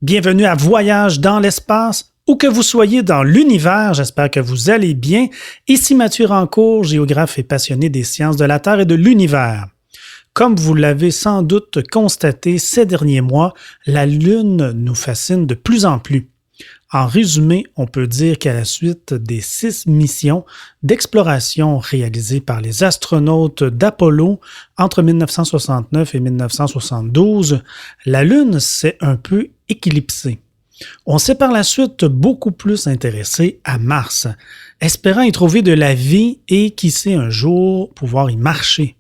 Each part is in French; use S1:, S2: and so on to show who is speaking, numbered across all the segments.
S1: Bienvenue à Voyage dans l'espace. Où que vous soyez dans l'univers, j'espère que vous allez bien. Ici Mathieu Rancourt, géographe et passionné des sciences de la Terre et de l'univers. Comme vous l'avez sans doute constaté ces derniers mois, la Lune nous fascine de plus en plus. En résumé, on peut dire qu'à la suite des 6 missions d'exploration réalisées par les astronautes d'Apollo entre 1969 et 1972, la Lune s'est un peu éclipsée. On s'est par la suite beaucoup plus intéressé à Mars, espérant y trouver de la vie et qui sait un jour pouvoir y marcher.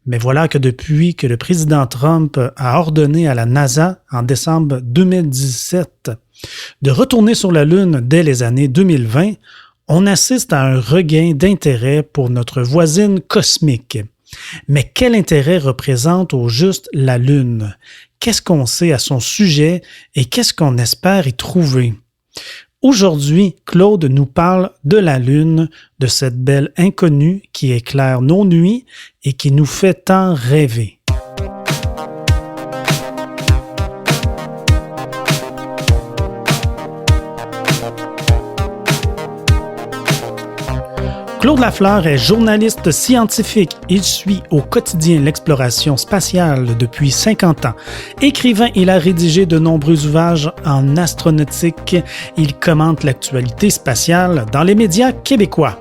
S1: Mais voilà que depuis que le président Trump a ordonné à la NASA en décembre 2017 de retourner sur la Lune dès les années 2020, on assiste à un regain d'intérêt pour notre voisine cosmique. Mais quel intérêt représente au juste la Lune? Qu'est-ce qu'on sait à son sujet et qu'est-ce qu'on espère y trouver? Aujourd'hui, Claude nous parle de la Lune, de cette belle inconnue qui éclaire nos nuits et qui nous fait tant rêver. Claude Lafleur est journaliste scientifique. Il suit au quotidien l'exploration spatiale depuis 50 ans. Écrivain, il a rédigé de nombreux ouvrages en astronautique. Il commente l'actualité spatiale dans les médias québécois.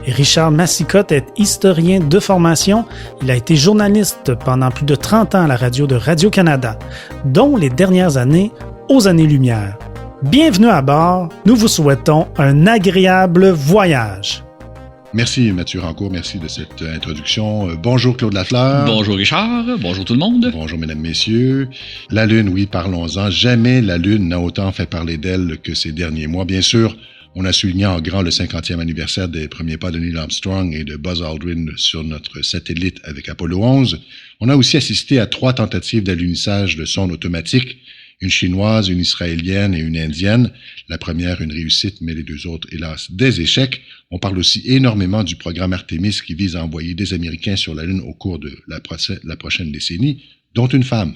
S1: Et Richard Massicotte est historien de formation. Il a été journaliste pendant plus de 30 ans à la radio de Radio-Canada, dont les dernières années aux années-lumière. Bienvenue à bord. Nous vous souhaitons un agréable voyage.
S2: Merci Mathieu Rancourt, merci de cette introduction. Bonjour Claude Lafleur.
S3: Bonjour Richard, bonjour tout le monde.
S2: Bonjour mesdames, messieurs. La Lune, oui, parlons-en. Jamais la Lune n'a autant fait parler d'elle que ces derniers mois. Bien sûr, on a souligné en grand le 50e anniversaire des premiers pas de Neil Armstrong et de Buzz Aldrin sur notre satellite avec Apollo 11. On a aussi assisté à 3 tentatives d'alunissage de sondes automatiques, une chinoise, une israélienne et une indienne. La première, une réussite, mais les 2 autres, hélas, des échecs. On parle aussi énormément du programme Artemis qui vise à envoyer des Américains sur la Lune au cours de la prochaine décennie, dont une femme.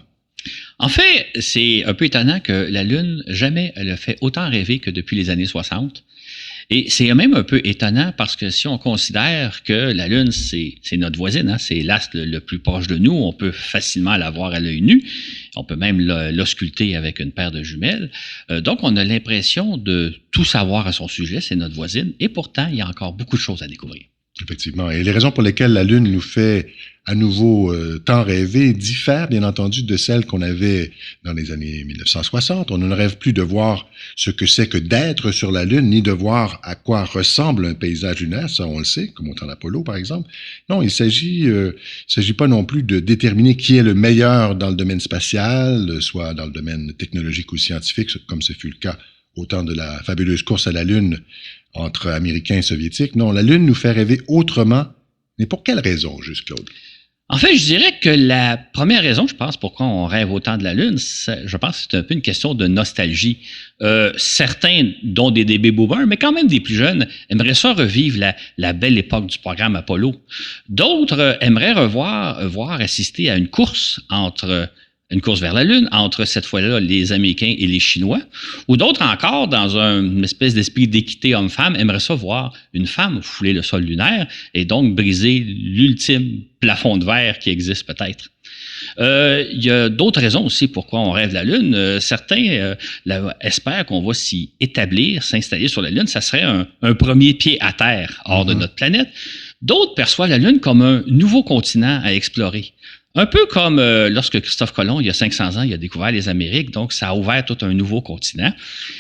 S3: En fait, c'est un peu étonnant que la Lune, jamais elle a fait autant rêver que depuis les années 60. Et c'est même un peu étonnant parce que si on considère que la Lune, c'est notre voisine, hein, c'est l'astre le plus proche de nous, on peut facilement la voir à l'œil nu, on peut même l'ausculter avec une paire de jumelles. Donc, on a l'impression de tout savoir à son sujet, c'est notre voisine, et pourtant, il y a encore beaucoup de choses à découvrir.
S2: Effectivement. Et les raisons pour lesquelles la Lune nous fait à nouveau tant rêver diffèrent, bien entendu, de celles qu'on avait dans les années 1960. On ne rêve plus de voir ce que c'est que d'être sur la Lune, ni de voir à quoi ressemble un paysage lunaire, ça on le sait, comme au temps d'Apollo, par exemple. Non, il s'agit pas non plus de déterminer qui est le meilleur dans le domaine spatial, soit dans le domaine technologique ou scientifique, comme ce fut le cas au temps de la fabuleuse course à la Lune entre Américains et Soviétiques. Non, la Lune nous fait rêver autrement. Mais pour quelle raison, juste Claude?
S3: En fait, je dirais que la première raison, je pense, pourquoi on rêve autant de la Lune, je pense que c'est un peu une question de nostalgie. Certains, dont des baby boomers, mais quand même des plus jeunes, aimeraient ça revivre la belle époque du programme Apollo. D'autres aimeraient assister à une course vers la Lune, entre cette fois-là les Américains et les Chinois, ou d'autres encore, dans une espèce d'esprit d'équité homme-femme, aimeraient ça voir une femme fouler le sol lunaire et donc briser l'ultime plafond de verre qui existe peut-être. Il y a d'autres raisons aussi pourquoi on rêve de la Lune. Certains espèrent qu'on va s'y établir, s'installer sur la Lune. Ça serait un premier pied à terre hors de notre planète. D'autres perçoivent la Lune comme un nouveau continent à explorer. Un peu comme lorsque Christophe Colomb, il y a 500 ans, il a découvert les Amériques, donc ça a ouvert tout un nouveau continent.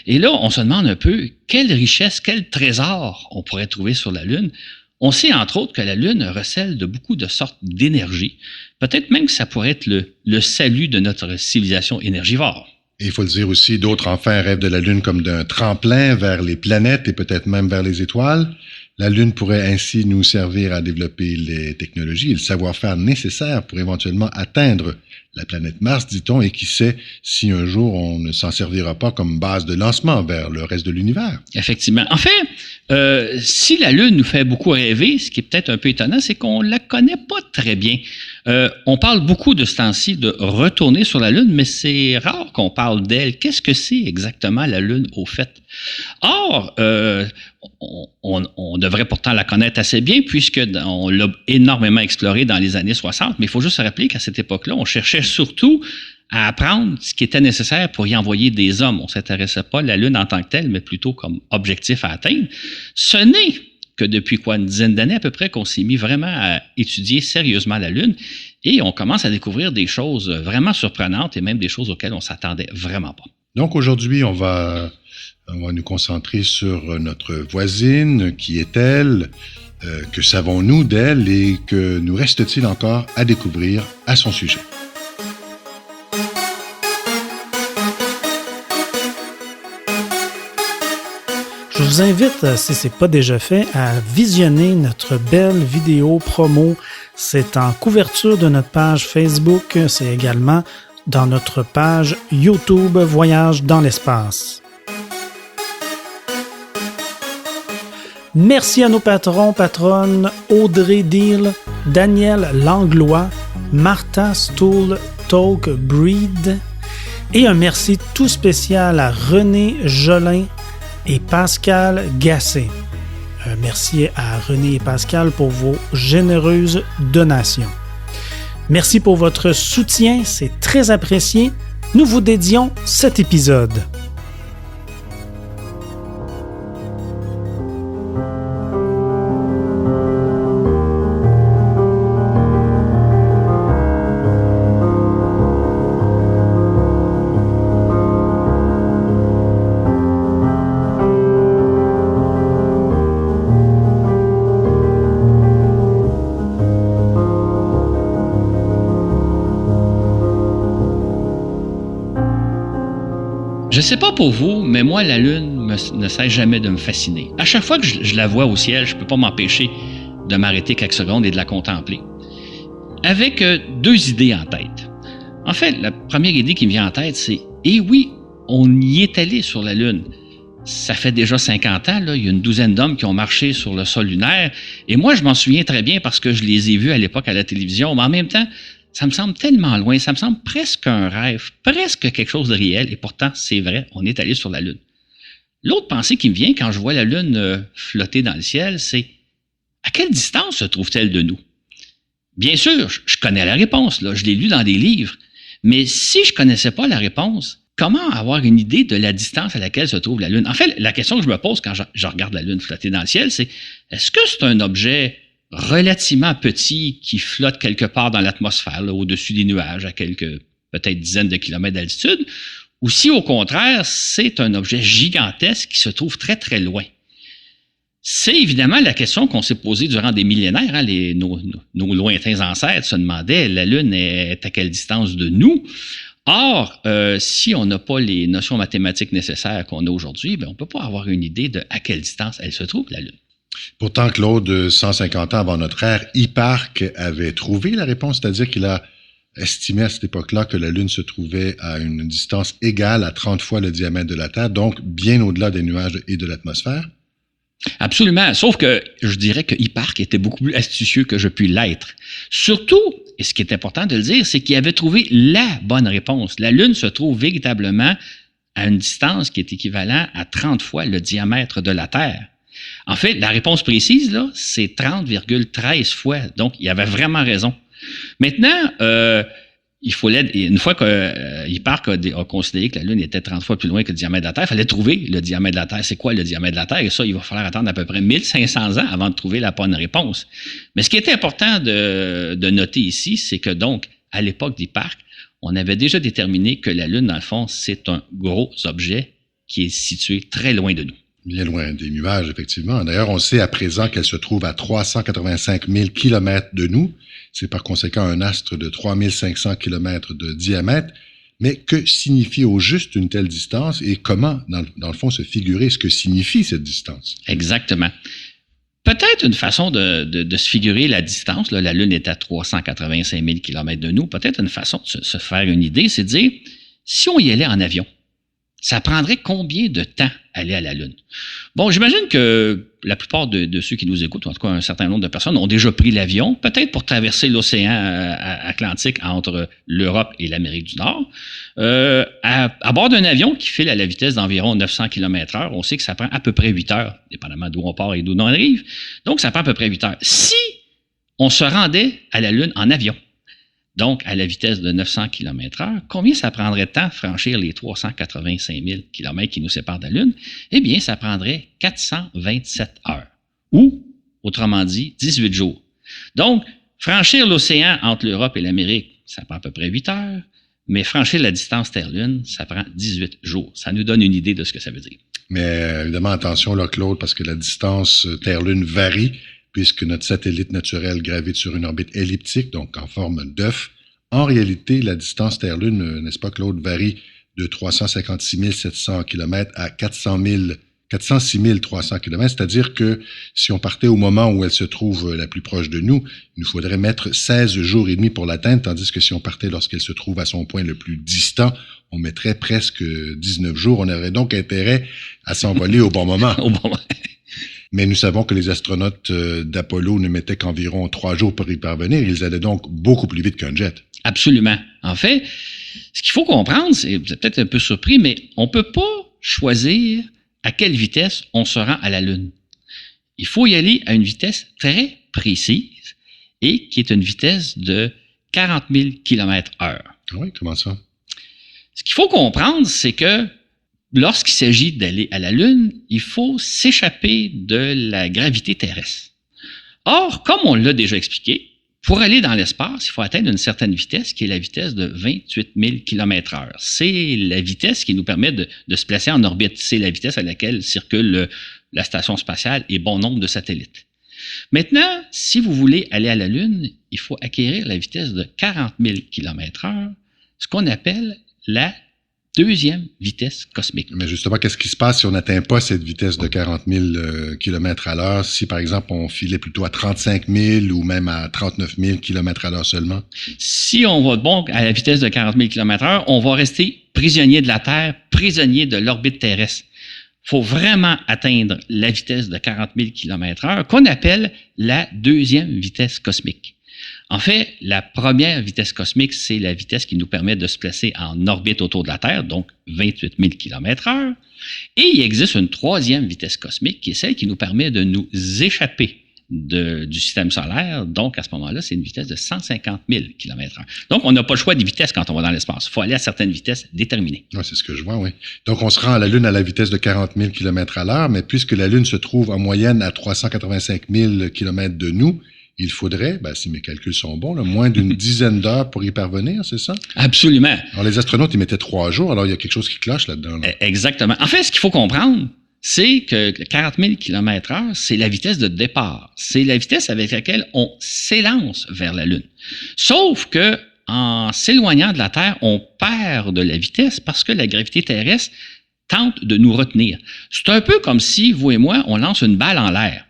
S3: Et là, on se demande un peu quelle richesse, quel trésor on pourrait trouver sur la Lune. On sait entre autres que la Lune recèle de beaucoup de sortes d'énergie. Peut-être même que ça pourrait être le salut de notre civilisation énergivore.
S2: Et il faut le dire aussi, d'autres enfin rêvent de la Lune comme d'un tremplin vers les planètes et peut-être même vers les étoiles. La Lune pourrait ainsi nous servir à développer les technologies et le savoir-faire nécessaires pour éventuellement atteindre la planète Mars, dit-on, et qui sait si un jour on ne s'en servira pas comme base de lancement vers le reste de l'univers.
S3: Effectivement. En fait, si la Lune nous fait beaucoup rêver, ce qui est peut-être un peu étonnant, c'est qu'on la connaît pas très bien. On parle beaucoup de ce temps-ci de retourner sur la Lune, mais c'est rare qu'on parle d'elle. Qu'est-ce que c'est exactement la Lune au fait? Or, on devrait pourtant la connaître assez bien puisqu'on l'a énormément explorée dans les années 60, mais il faut juste se rappeler qu'à cette époque-là, on cherchait surtout à apprendre ce qui était nécessaire pour y envoyer des hommes. On ne s'intéressait pas à la Lune en tant que telle, mais plutôt comme objectif à atteindre. Ce n'est que depuis une dizaine d'années à peu près qu'on s'est mis vraiment à étudier sérieusement la Lune et on commence à découvrir des choses vraiment surprenantes et même des choses auxquelles on ne s'attendait vraiment pas.
S2: Donc aujourd'hui, on va nous concentrer sur notre voisine. Qui est-elle? Que savons-nous d'elle et que nous reste-t-il encore à découvrir à son sujet?
S1: Je vous invite, si ce n'est pas déjà fait, à visionner notre belle vidéo promo. C'est en couverture de notre page Facebook. C'est également dans notre page YouTube Voyage dans l'espace. Merci à nos patrons, patronnes Audrey Deal, Daniel Langlois, Martha Stool Talk Breed et un merci tout spécial à René Jolin et Pascal Gasset. Merci à René et Pascal pour vos généreuses donations. Merci pour votre soutien, c'est très apprécié. Nous vous dédions cet épisode.
S3: Je sais pas pour vous, mais moi, la Lune ne cesse jamais de me fasciner. À chaque fois que je la vois au ciel, je peux pas m'empêcher de m'arrêter quelques secondes et de la contempler. Avec deux idées en tête. En fait, la première idée qui me vient en tête, c'est « Eh oui, on y est allé sur la Lune. » Ça fait déjà 50 ans, là, il y a une douzaine d'hommes qui ont marché sur le sol lunaire. Et moi, je m'en souviens très bien parce que je les ai vus à l'époque à la télévision. Mais en même temps, ça me semble tellement loin, ça me semble presque un rêve, presque quelque chose de réel. Et pourtant, c'est vrai, on est allé sur la Lune. L'autre pensée qui me vient quand je vois la Lune flotter dans le ciel, c'est à quelle distance se trouve-t-elle de nous? Bien sûr, je connais la réponse, là, je l'ai lu dans des livres. Mais si je ne connaissais pas la réponse, comment avoir une idée de la distance à laquelle se trouve la Lune? En fait, la question que je me pose quand je regarde la Lune flotter dans le ciel, c'est est-ce que c'est un objet relativement petit qui flotte quelque part dans l'atmosphère, là, au-dessus des nuages, à quelques peut-être dizaines de kilomètres d'altitude, ou si au contraire, c'est un objet gigantesque qui se trouve très très loin? C'est évidemment la question qu'on s'est posée durant des millénaires. Hein, nos lointains ancêtres se demandaient, la Lune est à quelle distance de nous? Or, si on n'a pas les notions mathématiques nécessaires qu'on a aujourd'hui, ben on ne peut pas avoir une idée de à quelle distance elle se trouve, la Lune.
S2: Pourtant, Claude, 150 ans avant notre ère, Hipparque avait trouvé la réponse, c'est-à-dire qu'il a estimé à cette époque-là que la Lune se trouvait à une distance égale à 30 fois le diamètre de la Terre, donc bien au-delà des nuages et de l'atmosphère.
S3: Absolument, sauf que je dirais que Hipparque était beaucoup plus astucieux que je puis l'être. Surtout, et ce qui est important de le dire, c'est qu'il avait trouvé la bonne réponse. La Lune se trouve véritablement à une distance qui est équivalente à 30 fois le diamètre de la Terre. En fait, la réponse précise, là, c'est 30,13 fois. Donc, il avait vraiment raison. Maintenant, une fois que Hipparque a considéré que la Lune était 30 fois plus loin que le diamètre de la Terre, il fallait trouver le diamètre de la Terre. C'est quoi le diamètre de la Terre? Et ça, il va falloir attendre à peu près 1500 ans avant de trouver la bonne réponse. Mais ce qui est important de noter ici, c'est que donc, à l'époque d'Hipparque, on avait déjà déterminé que la Lune, dans le fond, c'est un gros objet qui est situé très loin de nous.
S2: Bien loin des nuages, effectivement. D'ailleurs, on sait à présent qu'elle se trouve à 385 000 kilomètres de nous. C'est par conséquent un astre de 3500 kilomètres de diamètre. Mais que signifie au juste une telle distance et comment, dans le fond, se figurer ce que signifie cette distance?
S3: Exactement. peut-être une façon de se figurer la distance. Là, la Lune est à 385 000 km de nous. Peut-être une façon de se faire une idée, c'est de dire, si on y allait en avion, ça prendrait combien de temps aller à la Lune? Bon, j'imagine que la plupart de ceux qui nous écoutent, en tout cas un certain nombre de personnes, ont déjà pris l'avion, peut-être pour traverser l'océan Atlantique entre l'Europe et l'Amérique du Nord. À bord d'un avion qui file à la vitesse d'environ 900 km/h, on sait que ça prend à peu près 8 heures, dépendamment d'où on part et d'où on arrive. Donc, ça prend à peu près 8 heures. Si on se rendait à la Lune en avion, donc à la vitesse de 900 km/h, combien ça prendrait de temps de franchir les 385 000 km qui nous séparent de la Lune? Eh bien, ça prendrait 427 heures, ou, autrement dit, 18 jours. Donc, franchir l'océan entre l'Europe et l'Amérique, ça prend à peu près 8 heures, mais franchir la distance Terre-Lune, ça prend 18 jours. Ça nous donne une idée de ce que ça veut dire.
S2: Mais évidemment, attention là, Claude, parce que la distance Terre-Lune varie, puisque notre satellite naturel gravite sur une orbite elliptique, donc en forme d'œuf. En réalité, la distance Terre-Lune, n'est-ce pas, Claude, varie de 356 700 km à 406 300 km, c'est-à-dire que si on partait au moment où elle se trouve la plus proche de nous, il nous faudrait mettre 16 jours et demi pour l'atteindre, tandis que si on partait lorsqu'elle se trouve à son point le plus distant, on mettrait presque 19 jours. On aurait donc intérêt à s'envoler au bon moment.
S3: Au bon moment.
S2: Mais nous savons que les astronautes d'Apollo ne mettaient qu'environ 3 jours pour y parvenir. Ils allaient donc beaucoup plus vite qu'un jet.
S3: Absolument. En fait, ce qu'il faut comprendre, c'est, vous êtes peut-être un peu surpris, mais on ne peut pas choisir à quelle vitesse on se rend à la Lune. Il faut y aller à une vitesse très précise et qui est une vitesse de 40 000 km/h.
S2: Ah oui, comment ça?
S3: Ce qu'il faut comprendre, c'est que lorsqu'il s'agit d'aller à la Lune, il faut s'échapper de la gravité terrestre. Or, comme on l'a déjà expliqué, pour aller dans l'espace, il faut atteindre une certaine vitesse qui est la vitesse de 28 000 km/h. C'est la vitesse qui nous permet de se placer en orbite. C'est la vitesse à laquelle circule la station spatiale et bon nombre de satellites. Maintenant, si vous voulez aller à la Lune, il faut acquérir la vitesse de 40 000 km/h, ce qu'on appelle la deuxième vitesse cosmique.
S2: Mais justement, qu'est-ce qui se passe si on n'atteint pas cette vitesse de 40 000 km à l'heure? Si, par exemple, on filait plutôt à 35 000 ou même à 39 000 km à l'heure seulement?
S3: Si on va à la vitesse de 40 000 km/h, on va rester prisonnier de la Terre, prisonnier de l'orbite terrestre. Il faut vraiment atteindre la vitesse de 40 000 km/h, qu'on appelle la deuxième vitesse cosmique. En fait, la première vitesse cosmique, c'est la vitesse qui nous permet de se placer en orbite autour de la Terre, donc 28 000 km/h. Et il existe une troisième vitesse cosmique qui est celle qui nous permet de nous échapper du système solaire. Donc, à ce moment-là, c'est une vitesse de 150 000 km/h. Donc, on n'a pas le choix des vitesses quand on va dans l'espace. Il faut aller à certaines vitesses déterminées.
S2: Oui, c'est ce que je vois, oui. Donc, on se rend à la Lune à la vitesse de 40 000 km à l'heure, mais puisque la Lune se trouve en moyenne à 385 000 km de nous, il faudrait, si mes calculs sont bons, là, moins d'une dizaine d'heures pour y parvenir, c'est ça?
S3: Absolument.
S2: Alors, les astronautes, ils mettaient 3 jours, alors il y a quelque chose qui cloche là-dedans. Là.
S3: Exactement. En fait, ce qu'il faut comprendre, c'est que 40 000 km/h, c'est la vitesse de départ. C'est la vitesse avec laquelle on s'élance vers la Lune. Sauf que, en s'éloignant de la Terre, on perd de la vitesse parce que la gravité terrestre tente de nous retenir. C'est un peu comme si, vous et moi, on lance une balle en l'air.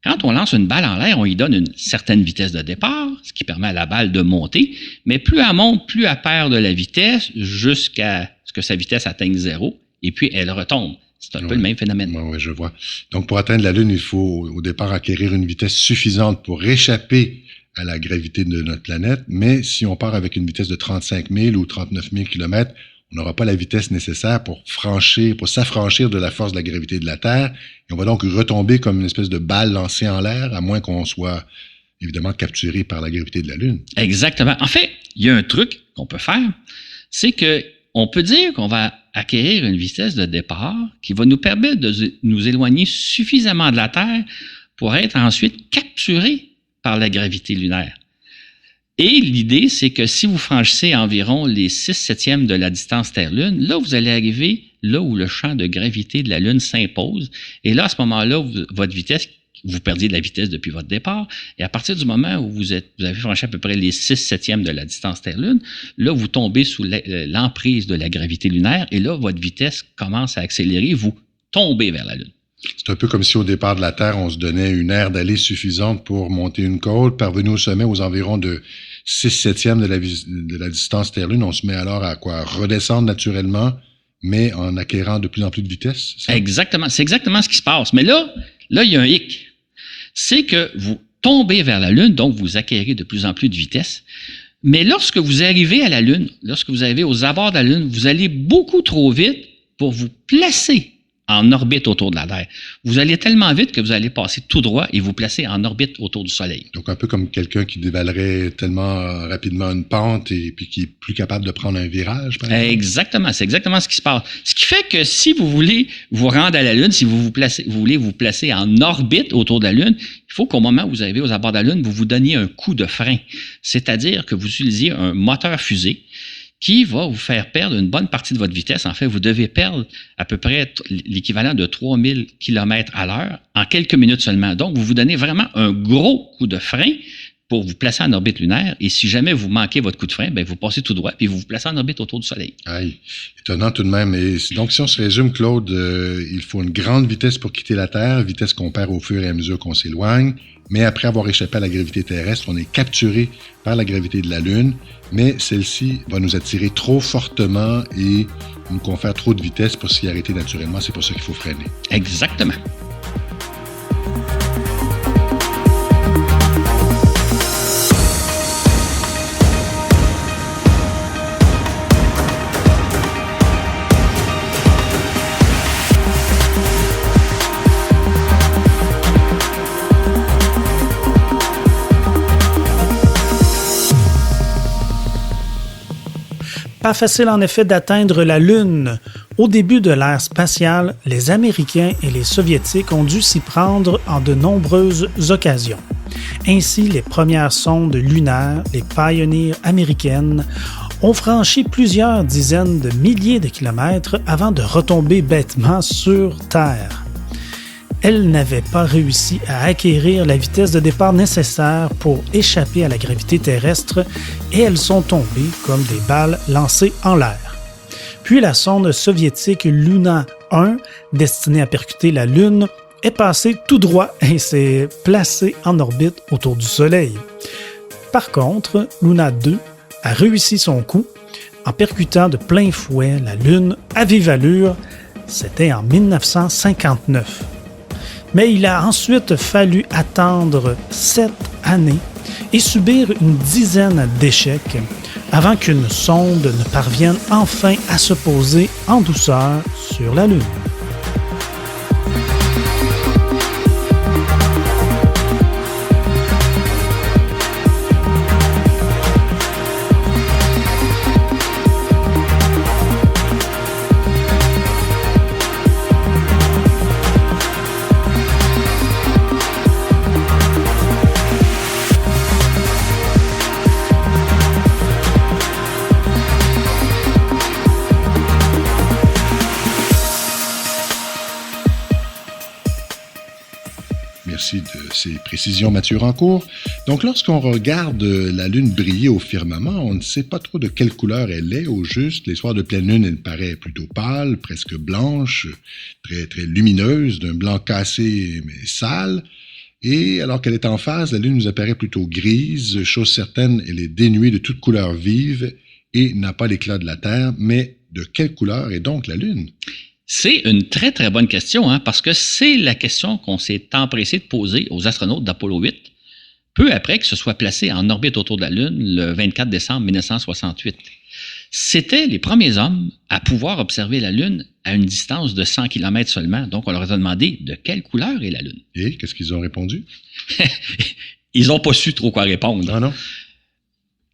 S3: Quand on lance une balle en l'air, on y donne une certaine vitesse de départ, ce qui permet à la balle de monter, mais plus elle monte, plus elle perd de la vitesse jusqu'à ce que sa vitesse atteigne 0, et puis elle retombe. C'est un peu le même phénomène.
S2: Oui, je vois. Donc, pour atteindre la Lune, il faut au départ acquérir une vitesse suffisante pour échapper à la gravité de notre planète, mais si on part avec une vitesse de 35 000 ou 39 000 km, on n'aura pas la vitesse nécessaire pour s'affranchir de la force de la gravité de la Terre. Et on va donc retomber comme une espèce de balle lancée en l'air, à moins qu'on soit évidemment capturé par la gravité de la Lune.
S3: Exactement. En fait, il y a un truc qu'on peut faire, c'est que on peut dire qu'on va acquérir une vitesse de départ qui va nous permettre de nous éloigner suffisamment de la Terre pour être ensuite capturé par la gravité lunaire. Et l'idée, c'est que si vous franchissez environ les 6/7 de la distance Terre-Lune, là, vous allez arriver là où le champ de gravité de la Lune s'impose. Et là, à ce moment-là, votre vitesse, vous perdiez de la vitesse depuis votre départ. Et à partir du moment où vous avez franchi à peu près les 6/7 de la distance Terre-Lune, là, vous tombez sous l'emprise de la gravité lunaire. Et là, votre vitesse commence à accélérer. Vous tombez vers la Lune.
S2: C'est un peu comme si au départ de la Terre, on se donnait une aire d'aller suffisante pour monter une côte, parvenir au sommet aux environs de 6/7 de la distance Terre-Lune. On se met alors à quoi? Redescendre naturellement, mais en acquérant de plus en plus de vitesse, c'est ça?
S3: Exactement. C'est exactement ce qui se passe. Mais là, il y a un hic. C'est que vous tombez vers la Lune, donc vous acquérez de plus en plus de vitesse. Mais lorsque vous arrivez à la Lune, lorsque vous arrivez aux abords de la Lune, vous allez beaucoup trop vite pour vous placer en orbite autour de la Terre. Vous allez tellement vite que vous allez passer tout droit et vous placer en orbite autour du Soleil.
S2: Donc, un peu comme quelqu'un qui dévalerait tellement rapidement une pente et puis qui est plus capable de prendre un virage, par exemple.
S3: Exactement. C'est exactement ce qui se passe. Ce qui fait que si vous voulez vous rendre à la Lune, si vous voulez vous placer en orbite autour de la Lune, il faut qu'au moment où vous arrivez aux abords de la Lune, vous vous donniez un coup de frein. C'est-à-dire que vous utilisiez un moteur fusée qui va vous faire perdre une bonne partie de votre vitesse. En fait, vous devez perdre à peu près l'équivalent de 3000 km à l'heure en quelques minutes seulement. Donc, vous vous donnez vraiment un gros coup de frein pour vous placer en orbite lunaire. Et si jamais vous manquez votre coup de frein, bien, vous passez tout droit puis vous vous placez en orbite autour du Soleil.
S2: Aïe, étonnant tout de même. Et donc, si on se résume, Claude, il faut une grande vitesse pour quitter la Terre, vitesse qu'on perd au fur et à mesure qu'on s'éloigne. Mais après avoir échappé à la gravité terrestre, on est capturé par la gravité de la Lune, mais celle-ci va nous attirer trop fortement et nous confère trop de vitesse pour s'y arrêter naturellement. C'est pour ça qu'il faut freiner.
S3: Exactement.
S1: Pas facile en effet d'atteindre la Lune. Au début de l'ère spatiale, les Américains et les Soviétiques ont dû s'y prendre en de nombreuses occasions. Ainsi, les premières sondes lunaires, les Pioneer américaines, ont franchi plusieurs dizaines de milliers de kilomètres avant de retomber bêtement sur Terre. Elles n'avaient pas réussi à acquérir la vitesse de départ nécessaire pour échapper à la gravité terrestre et elles sont tombées comme des balles lancées en l'air. Puis la sonde soviétique Luna 1, destinée à percuter la Lune, est passée tout droit et s'est placée en orbite autour du Soleil. Par contre, Luna 2 a réussi son coup en percutant de plein fouet la Lune à vive allure. C'était en 1959. Mais il a ensuite fallu attendre 7 années et subir une dizaine d'échecs avant qu'une sonde ne parvienne enfin à se poser en douceur sur la Lune.
S2: Merci de ces précisions, Mathieu Rancourt. Donc, lorsqu'on regarde la Lune briller au firmament, on ne sait pas trop de quelle couleur elle est au juste. Les soirs de pleine Lune, elle paraît plutôt pâle, presque blanche, très, très lumineuse, d'un blanc cassé mais sale. Et alors qu'elle est en phase, la Lune nous apparaît plutôt grise. Chose certaine, elle est dénuée de toute couleur vive et n'a pas l'éclat de la Terre. Mais de quelle couleur est donc la Lune?
S3: C'est une très, très bonne question, hein, parce que c'est la question qu'on s'est empressé de poser aux astronautes d'Apollo 8, peu après que se soit placé en orbite autour de la Lune le 24 décembre 1968. C'était les premiers hommes à pouvoir observer la Lune à une distance de 100 km seulement. Donc, on leur a demandé de quelle couleur est la Lune.
S2: Et qu'est-ce qu'ils ont répondu?
S3: Ils n'ont pas su trop quoi répondre.
S2: Ah non?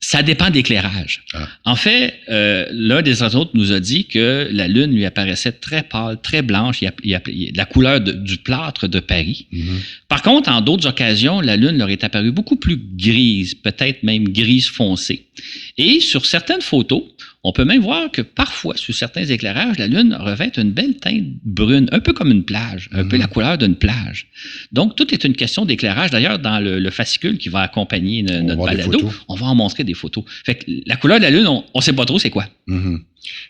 S3: Ça dépend de l'éclairage.
S2: Ah.
S3: En fait, l'un des astronautes nous a dit que la Lune lui apparaissait très pâle, très blanche, il y a la couleur du plâtre de Paris.
S2: Mm-hmm.
S3: Par contre, en d'autres occasions, la Lune leur est apparue beaucoup plus grise, peut-être même grise foncée. Et sur certaines photos, on peut même voir que parfois, sur certains éclairages, la Lune revêt une belle teinte brune, un peu comme une plage, un peu la couleur d'une plage. Donc, tout est une question d'éclairage. D'ailleurs, dans le fascicule qui va accompagner notre balado, on va en montrer des photos. Fait que la couleur de la Lune, on ne sait pas trop c'est quoi.
S2: Mm-hmm.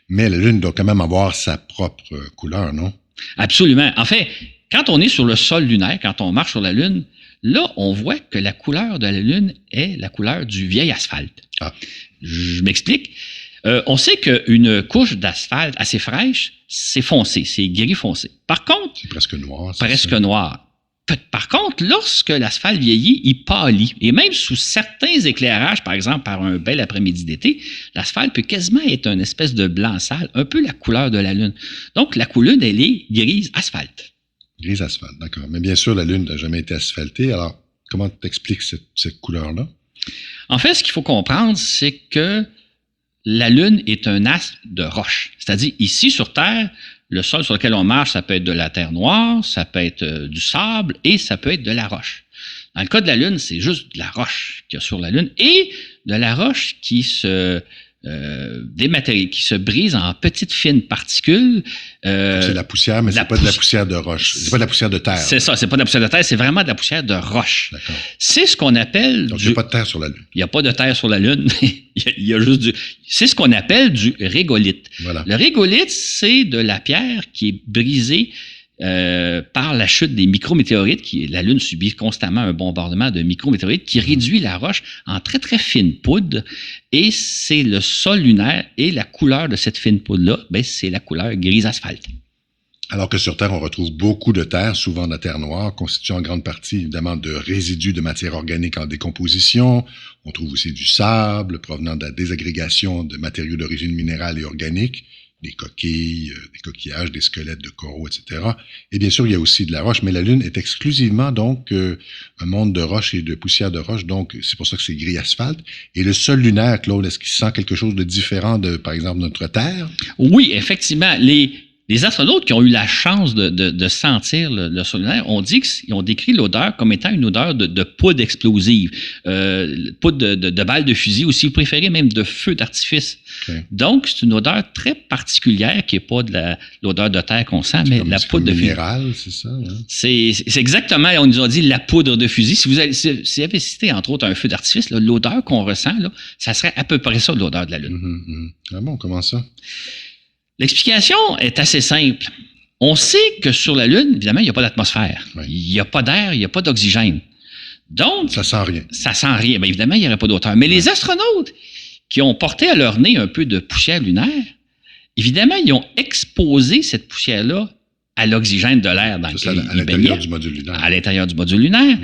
S2: Mais la Lune doit quand même avoir sa propre couleur, non?
S3: Absolument. En fait, Quand on est sur le sol lunaire, quand on marche sur la Lune, là, on voit que la couleur de la Lune est la couleur du vieil asphalte. Je m'explique. On sait qu'une couche d'asphalte assez fraîche, c'est foncé, c'est gris foncé. Par contre...
S2: C'est presque noir.
S3: Presque noir. Par contre, lorsque l'asphalte vieillit, il pâlit. Et même sous certains éclairages, par exemple par un bel après-midi d'été, l'asphalte peut quasiment être une espèce de blanc sale, un peu la couleur de la Lune. Donc, la Lune, elle est grise asphalte.
S2: Grise asphalte, d'accord. Mais bien sûr, la Lune n'a jamais été asphaltée. Alors, comment t'expliques cette couleur-là?
S3: En fait, ce qu'il faut comprendre, c'est que la Lune est un astre de roche. C'est-à-dire, ici, sur Terre, le sol sur lequel on marche, ça peut être de la terre noire, ça peut être du sable et ça peut être de la roche. Dans le cas de la Lune, c'est juste de la roche qu'il y a sur la Lune et de la roche qui se qui se brise en petites fines particules.
S2: C'est de la poussière, mais c'est pas de la poussière de roche. C'est pas de la poussière de terre.
S3: C'est ça, c'est pas de la poussière de terre, c'est vraiment de la poussière de roche.
S2: D'accord.
S3: C'est ce qu'on appelle...
S2: Donc, il n'y a pas de terre sur la Lune.
S3: Il n'y a pas de terre sur la Lune. Il y a juste du... C'est ce qu'on appelle du régolithe.
S2: Voilà.
S3: Le régolithe, c'est de la pierre qui est brisée par la chute des micrométéorites. La Lune subit constamment un bombardement de micrométéorites qui réduit la roche en très, très fine poudre. Et c'est le sol lunaire et la couleur de cette fine poudre-là, c'est la couleur grise asphalte.
S2: Alors que sur Terre, on retrouve beaucoup de terre, souvent de la terre noire, constituée en grande partie, évidemment, de résidus de matière organique en décomposition. On trouve aussi du sable provenant de la désagrégation de matériaux d'origine minérale et organique, des coquilles, des coquillages, des squelettes de coraux, etc. Et bien sûr, il y a aussi de la roche, mais la Lune est exclusivement donc un monde de roche et de poussière de roche, donc c'est pour ça que c'est gris asphalte. Et le sol lunaire, Claude, est-ce qu'il sent quelque chose de différent de, par exemple, notre Terre?
S3: Oui, effectivement. Les astronautes qui ont eu la chance de sentir le sol lunaire ont dit qu'ils ont décrit l'odeur comme étant une odeur de poudre explosive, poudre de balles de fusil, ou si vous préférez même de feu d'artifice. Okay. Donc, c'est une odeur très particulière qui n'est pas de l'odeur de terre qu'on sent, mais la poudre de fusil.
S2: Minérale, c'est ça? Hein?
S3: C'est exactement, on nous a dit la poudre de fusil. Si vous avez cité, entre autres, un feu d'artifice, là, l'odeur qu'on ressent, là, ça serait à peu près ça, l'odeur de la Lune.
S2: Ah bon, comment ça?
S3: L'explication est assez simple. On sait que sur la Lune, évidemment, il n'y a pas d'atmosphère. Oui. Il n'y a pas d'air, il n'y a pas d'oxygène. Donc...
S2: Ça sent rien.
S3: Ça sent rien. Bien, évidemment, il n'y aurait pas d'auteur. Mais les astronautes qui ont porté à leur nez un peu de poussière lunaire, évidemment, ils ont exposé cette poussière-là à l'oxygène de l'air dans lequel
S2: à l'intérieur du module lunaire.
S3: À l'intérieur du module lunaire.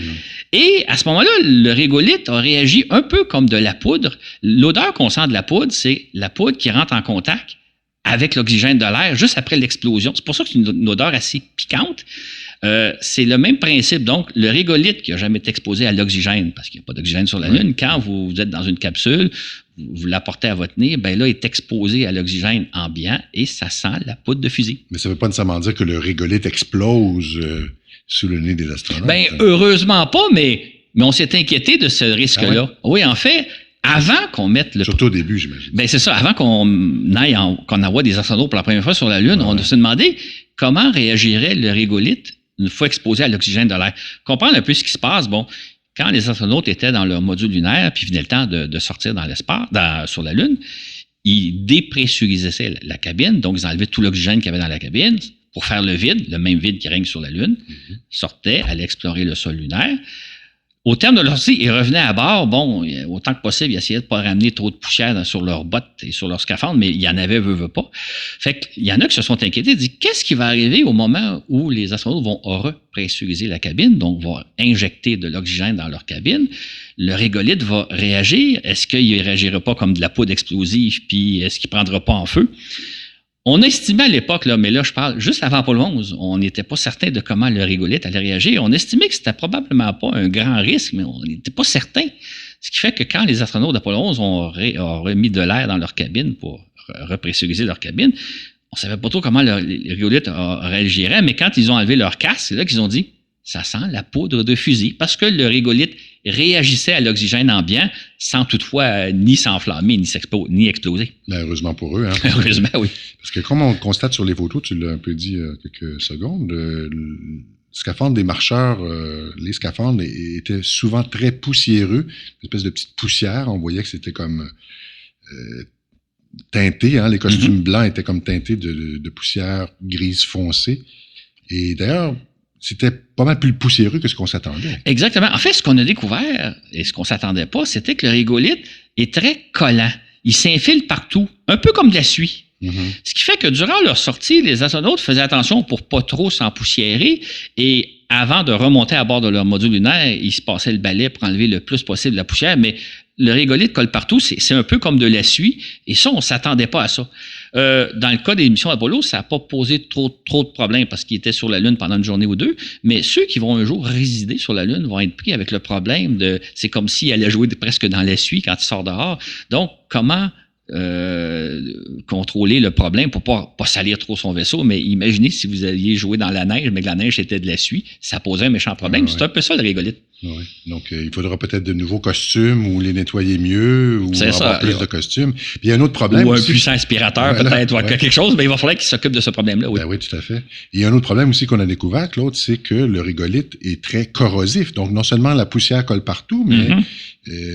S3: Et à ce moment-là, le régolithe a réagi un peu comme de la poudre. L'odeur qu'on sent de la poudre, c'est la poudre qui rentre en contact avec l'oxygène de l'air juste après l'explosion. C'est pour ça que c'est une odeur assez piquante. C'est le même principe. Donc, le régolithe qui n'a jamais été exposé à l'oxygène, parce qu'il n'y a pas d'oxygène sur la Lune, quand vous êtes dans une capsule, vous l'apportez à votre nez, là, il est exposé à l'oxygène ambiant et ça sent la poudre de fusil.
S2: Mais ça ne veut pas nécessairement dire que le régolithe explose sous le nez des astronautes.
S3: Heureusement pas, mais on s'est inquiété de ce risque-là. Ah oui, en fait... Avant qu'on mette le...
S2: Surtout au début, j'imagine.
S3: C'est ça. Avant qu'on envoie des astronautes pour la première fois sur la Lune, on s'est demandé comment réagirait le régolithe une fois exposé à l'oxygène de l'air. Comprendre un peu ce qui se passe. Bon, quand les astronautes étaient dans leur module lunaire, puis venait le temps de sortir dans l'espace, sur la Lune, ils dépressurisaient la cabine, donc ils enlevaient tout l'oxygène qu'il y avait dans la cabine pour faire le vide, le même vide qui règne sur la Lune. Ils sortaient, allaient explorer le sol lunaire. Au terme de leur sortie, ils revenaient à bord. Bon, autant que possible, ils essayaient de ne pas ramener trop de poussière sur leurs bottes et sur leurs scaphandres, mais il y en avait, veut pas. Fait qu'il y en a qui se sont inquiétés, disent qu'est-ce qui va arriver au moment où les astronautes vont repressuriser la cabine, donc vont injecter de l'oxygène dans leur cabine. Le régolithe va réagir. Est-ce qu'il ne réagira pas comme de la poudre explosive, puis est-ce qu'il ne prendra pas en feu? On estimait à l'époque, mais là je parle juste avant Apollo 11, on n'était pas certain de comment le régolithe allait réagir. On estimait que c'était probablement pas un grand risque, mais on n'était pas certain. Ce qui fait que quand les astronautes d'Apollo 11 ont remis de l'air dans leur cabine pour repressuriser leur cabine, on savait pas trop comment le régolithe réagirait, mais quand ils ont enlevé leur casque, c'est là qu'ils ont dit ça sent la poudre de fusil, parce que le régolithe réagissait à l'oxygène ambiant sans toutefois ni s'enflammer, ni exploser.
S2: Heureusement pour eux. Hein,
S3: Heureusement, oui.
S2: Parce que comme on constate sur les photos, tu l'as un peu dit il y a quelques secondes, le scaphandre des marcheurs, les scaphandres étaient souvent très poussiéreux, une espèce de petite poussière. On voyait que c'était comme teinté, hein, les costumes blancs étaient comme teintés de poussière grise foncée. Et d'ailleurs, c'était pas mal plus poussiéreux que ce qu'on s'attendait.
S3: Exactement. En fait, ce qu'on a découvert, et ce qu'on ne s'attendait pas, c'était que le régolithe est très collant. Il s'infile partout, un peu comme de la suie. Ce qui fait que durant leur sortie, les astronautes faisaient attention pour pas trop s'empoussiérer et avant de remonter à bord de leur module lunaire, ils se passaient le balai pour enlever le plus possible la poussière, mais le régolithe colle partout, c'est un peu comme de la suie et ça, on ne s'attendait pas à ça. Dans le cas des missions Apollo, ça n'a pas posé trop de problèmes parce qu'ils étaient sur la Lune pendant une journée ou deux, mais ceux qui vont un jour résider sur la Lune vont être pris avec le problème de... C'est comme s'ils allaient jouer presque dans la suie quand ils sortent dehors. Donc, comment... contrôler le problème pour pas salir trop son vaisseau, mais imaginez si vous alliez jouer dans la neige, mais que la neige était de la suie, ça posait un méchant problème. C'est un peu ça le régolithe.
S2: Oui. Donc, il faudra peut-être de nouveaux costumes ou les nettoyer mieux ou avoir plus de costumes. Puis il y a un autre problème
S3: ou
S2: aussi.
S3: Un puissant aspirateur peut-être, ou quelque chose, mais il va falloir qu'il s'occupe de ce problème-là. Oui.
S2: Ben oui, tout à fait. Il y a un autre problème aussi qu'on a découvert, Claude, c'est que le régolithe est très corrosif. Donc, non seulement la poussière colle partout, mais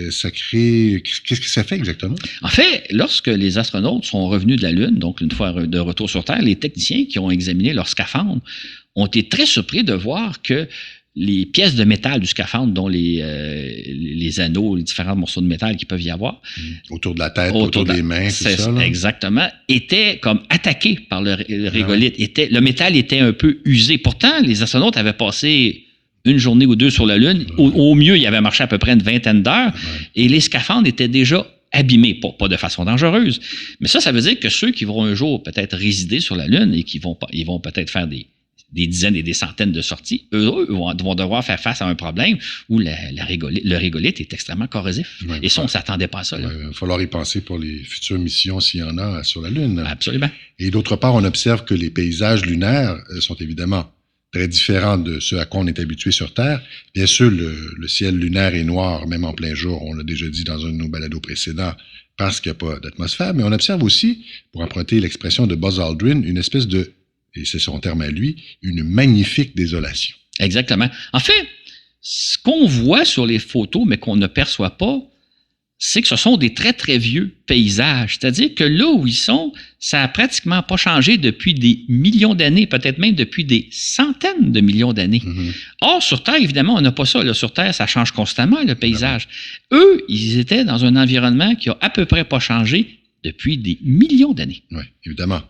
S2: ça crée... Qu'est-ce que ça fait exactement?
S3: En fait, lorsque les astronautes sont revenus de la Lune, donc une fois de retour sur Terre, les techniciens qui ont examiné leur scaphandre ont été très surpris de voir que les pièces de métal du scaphandre, dont les anneaux, les différents morceaux de métal qu'il peuvent y avoir.
S2: Autour de la tête, autour des mains, c'est ça? Là?
S3: Exactement. Étaient comme attaqués par le régolithe. Le métal était un peu usé. Pourtant, les astronautes avaient passé une journée ou deux sur la Lune. Au mieux, ils avaient marché à peu près une vingtaine d'heures. Et les scaphandres étaient déjà abîmés, pas de façon dangereuse. Mais ça veut dire que ceux qui vont un jour peut-être résider sur la Lune et qui vont peut-être faire des dizaines et des centaines de sorties, eux vont devoir faire face à un problème où le régolithe est extrêmement corrosif. Et ça, on ne s'attendait pas à ça.
S2: Il va falloir y penser pour les futures missions, s'il y en a sur la Lune.
S3: Absolument.
S2: Et d'autre part, on observe que les paysages lunaires sont évidemment très différents de ceux à quoi on est habitué sur Terre. Bien sûr, le ciel lunaire est noir, même en plein jour, on l'a déjà dit dans un de nos balados précédents, parce qu'il n'y a pas d'atmosphère. Mais on observe aussi, pour emprunter l'expression de Buzz Aldrin, une espèce de, et c'est son terme à lui, une magnifique désolation.
S3: Exactement. En fait, ce qu'on voit sur les photos, mais qu'on ne perçoit pas, c'est que ce sont des très, très vieux paysages. C'est-à-dire que là où ils sont, ça n'a pratiquement pas changé depuis des millions d'années, peut-être même depuis des centaines de millions d'années. Or, sur Terre, évidemment, on n'a pas ça. Là, sur Terre, ça change constamment, le paysage. Eux, ils étaient dans un environnement qui a à peu près pas changé depuis des millions d'années.
S2: Oui, évidemment.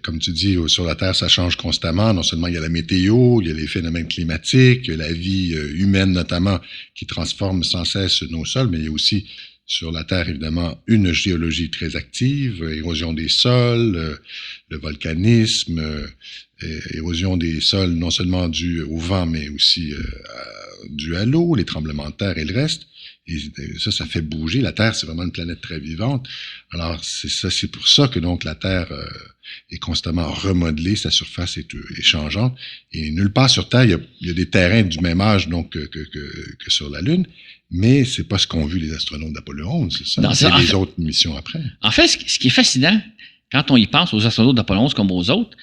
S2: Comme tu dis, sur la Terre, ça change constamment. Non seulement il y a la météo, il y a les phénomènes climatiques, il y a la vie humaine notamment qui transforme sans cesse nos sols, mais il y a aussi sur la Terre, évidemment, une géologie très active, érosion des sols, le volcanisme, érosion des sols non seulement due au vent, mais aussi due à l'eau, les tremblements de terre et le reste. Et ça fait bouger. La Terre, c'est vraiment une planète très vivante. Alors, c'est pour ça que donc la Terre est constamment remodelée, sa surface est changeante. Et nulle part sur Terre, il y a des terrains du même âge donc que sur la Lune, mais c'est pas ce qu'ont vu les astronautes d'Apollo 11, c'est ça. C'est les autres missions après.
S3: En fait, ce qui est fascinant, quand on y pense aux astronautes d'Apollo 11 comme aux autres,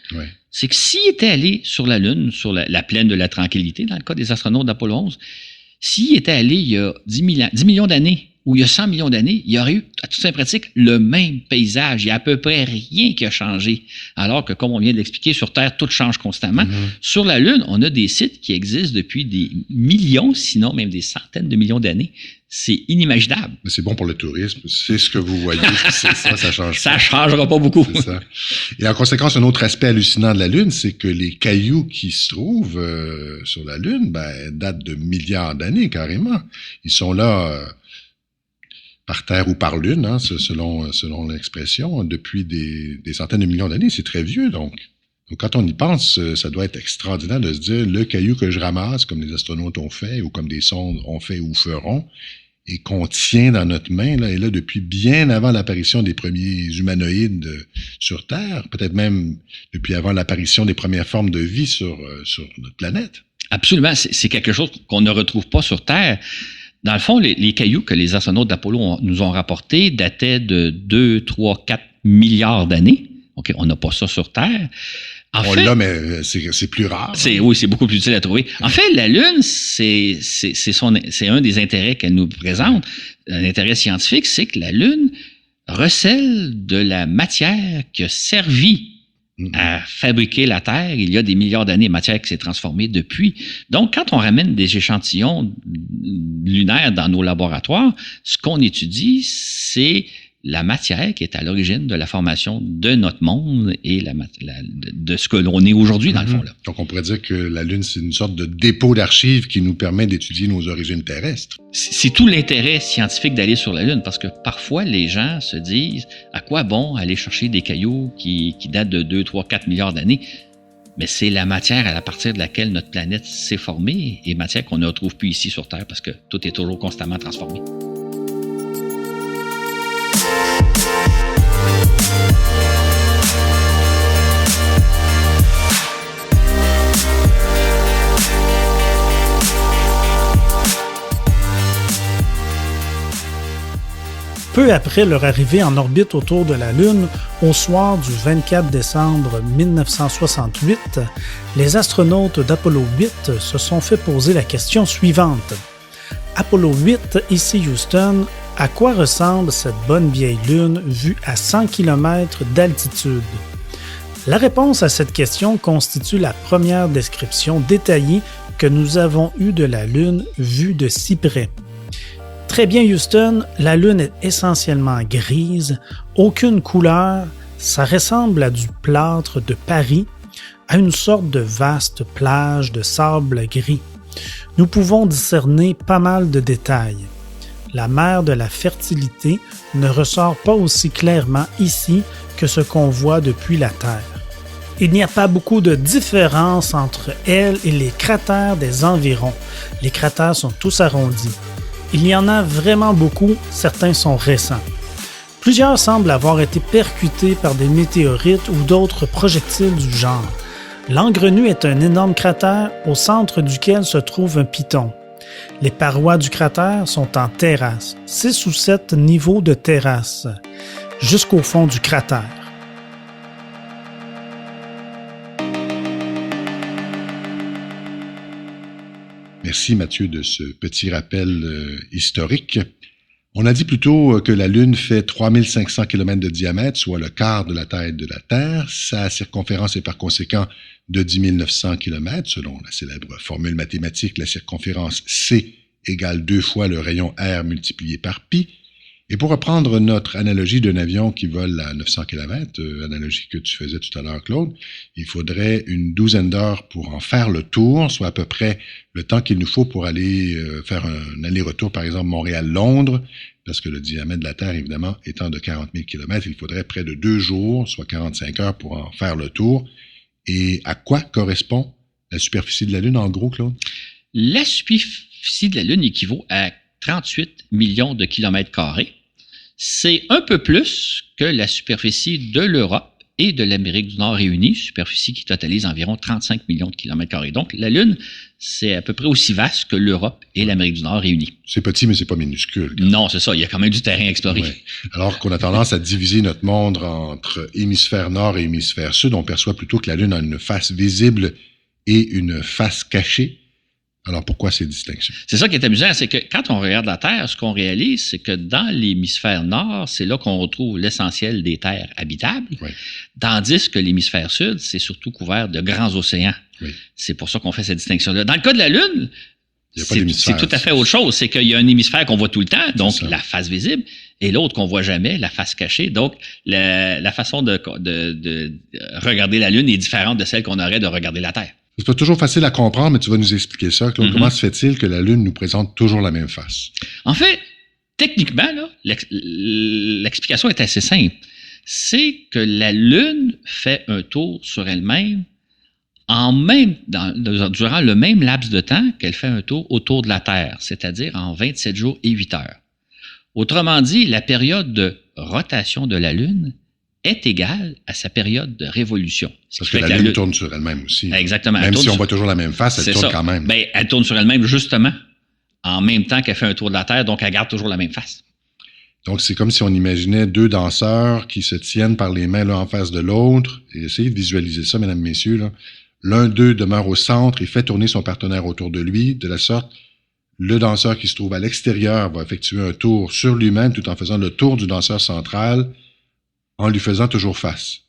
S3: c'est que s'ils étaient allés sur la Lune, sur la plaine de la tranquillité, dans le cas des astronautes d'Apollo 11, s'ils étaient allés il y a 10 millions d'années ou il y a 100 millions d'années, il y aurait eu, à toute fin pratique, le même paysage. Il n'y a à peu près rien qui a changé. Alors que, comme on vient d'expliquer, sur Terre, tout change constamment. Sur la Lune, on a des sites qui existent depuis des millions, sinon même des centaines de millions d'années. C'est inimaginable.
S2: Mais c'est bon pour le tourisme. C'est ce que vous voyez. C'est ça change pas.
S3: Ça changera pas beaucoup.
S2: C'est ça. Et en conséquence, un autre aspect hallucinant de la Lune, c'est que les cailloux qui se trouvent sur la Lune datent de milliards d'années, carrément. Ils sont là par terre ou par lune, hein, selon l'expression, depuis des centaines de millions d'années. C'est très vieux, donc. Donc, quand on y pense, ça doit être extraordinaire de se dire, le caillou que je ramasse, comme les astronautes ont fait, ou comme des sondes ont fait ou feront, et qu'on tient dans notre main, là, est là depuis bien avant l'apparition des premiers humanoïdes sur Terre, peut-être même depuis avant l'apparition des premières formes de vie sur notre planète.
S3: Absolument. C'est quelque chose qu'on ne retrouve pas sur Terre. Dans le fond, les cailloux que les astronautes d'Apollo nous ont rapportés dataient de 2, 3, 4 milliards d'années. OK, on n'a pas ça sur Terre.
S2: On l'a, mais c'est plus rare.
S3: Oui, c'est beaucoup plus utile à trouver. En fait, la Lune, c'est un des intérêts qu'elle nous présente. Un intérêt scientifique, c'est que la Lune recèle de la matière qui a servi à fabriquer la Terre il y a des milliards d'années, matière qui s'est transformée depuis. Donc, quand on ramène des échantillons lunaires dans nos laboratoires, ce qu'on étudie, c'est la matière qui est à l'origine de la formation de notre monde et de ce que l'on est aujourd'hui, dans le fond. Là.
S2: Donc, on pourrait dire que la Lune, c'est une sorte de dépôt d'archives qui nous permet d'étudier nos origines terrestres.
S3: C'est tout l'intérêt scientifique d'aller sur la Lune, parce que parfois, les gens se disent à quoi bon aller chercher des cailloux qui datent de 2, 3, 4 milliards d'années? Mais c'est la matière à partir de laquelle notre planète s'est formée, et matière qu'on ne retrouve plus ici sur Terre, parce que tout est toujours constamment transformé.
S1: Peu après leur arrivée en orbite autour de la Lune, au soir du 24 décembre 1968, les astronautes d'Apollo 8 se sont fait poser la question suivante. Apollo 8, ici Houston, à quoi ressemble cette bonne vieille Lune vue à 100 km d'altitude? La réponse à cette question constitue la première description détaillée que nous avons eue de la Lune vue de si près. Très bien, Houston, la Lune est essentiellement grise, aucune couleur, ça ressemble à du plâtre de Paris, à une sorte de vaste plage de sable gris. Nous pouvons discerner pas mal de détails. La mer de la fertilité ne ressort pas aussi clairement ici que ce qu'on voit depuis la Terre. Il n'y a pas beaucoup de différence entre elle et les cratères des environs. Les cratères sont tous arrondis. Il y en a vraiment beaucoup, certains sont récents. Plusieurs semblent avoir été percutés par des météorites ou d'autres projectiles du genre. L'Angrenue est un énorme cratère au centre duquel se trouve un piton. Les parois du cratère sont en terrasse, 6 ou 7 niveaux de terrasse, jusqu'au fond du cratère.
S2: Merci Mathieu de ce petit rappel historique. On a dit plutôt que la Lune fait 3500 km de diamètre, soit le quart de la taille de la Terre. Sa circonférence est par conséquent de 10 900 km. Selon la célèbre formule mathématique, la circonférence C égale 2 fois le rayon R multiplié par pi. Et pour reprendre notre analogie d'un avion qui vole à 900 km, analogie que tu faisais tout à l'heure, Claude, il faudrait une douzaine d'heures pour en faire le tour, soit à peu près le temps qu'il nous faut pour aller faire un aller-retour, par exemple, Montréal-Londres, parce que le diamètre de la Terre, évidemment, étant de 40 000 km, il faudrait près de 2 jours, soit 45 heures pour en faire le tour. Et à quoi correspond la superficie de la Lune, en gros, Claude?
S3: La superficie de la Lune équivaut à 38 millions de kilomètres carrés. C'est un peu plus que la superficie de l'Europe et de l'Amérique du Nord réunies, superficie qui totalise environ 35 millions de kilomètres carrés. Donc, la Lune, c'est à peu près aussi vaste que l'Europe et l'Amérique du Nord réunies.
S2: C'est petit, mais c'est pas minuscule.
S3: Non, c'est ça. Il y a quand même du terrain à explorer.
S2: Ouais. Alors qu'on a tendance à diviser notre monde entre hémisphère nord et hémisphère sud, on perçoit plutôt que la Lune a une face visible et une face cachée. Alors, pourquoi ces distinctions?
S3: C'est ça qui est amusant, c'est que quand on regarde la Terre, ce qu'on réalise, c'est que dans l'hémisphère nord, c'est là qu'on retrouve l'essentiel des terres habitables,
S2: oui.
S3: Tandis que l'hémisphère sud, c'est couvert de grands océans.
S2: Oui.
S3: C'est pour ça qu'on fait cette distinction-là. Dans le cas de la Lune, c'est tout à fait autre chose. C'est qu'il y a un hémisphère qu'on voit tout le temps, donc la face visible, et l'autre qu'on voit jamais, la face cachée. Donc, la façon de regarder la Lune est différente de celle qu'on aurait de regarder la Terre.
S2: C'est pas toujours facile à comprendre, mais tu vas nous expliquer ça, Claude. Comment se fait-il que la Lune nous présente toujours la même face? En
S3: fait, techniquement, là, l'explication est assez simple. C'est que la Lune fait un tour sur elle-même durant le même laps de temps qu'elle fait un tour autour de la Terre, c'est-à-dire en 27 jours et 8 heures. Autrement dit, la période de rotation de la Lune est égale à sa période de révolution.
S2: Parce que la Lune tourne sur elle-même aussi.
S3: Exactement.
S2: Même si on voit toujours la même face, elle tourne quand même.
S3: Bien, elle tourne sur elle-même justement en même temps qu'elle fait un tour de la Terre, donc elle garde toujours la même face.
S2: Donc, c'est comme si on imaginait deux danseurs qui se tiennent par les mains l'un en face de l'autre. Et essayez de visualiser ça, mesdames, messieurs. Là. L'un d'eux demeure au centre et fait tourner son partenaire autour de lui. De la sorte, le danseur qui se trouve à l'extérieur va effectuer un tour sur lui-même tout en faisant le tour du danseur central en lui faisant toujours face.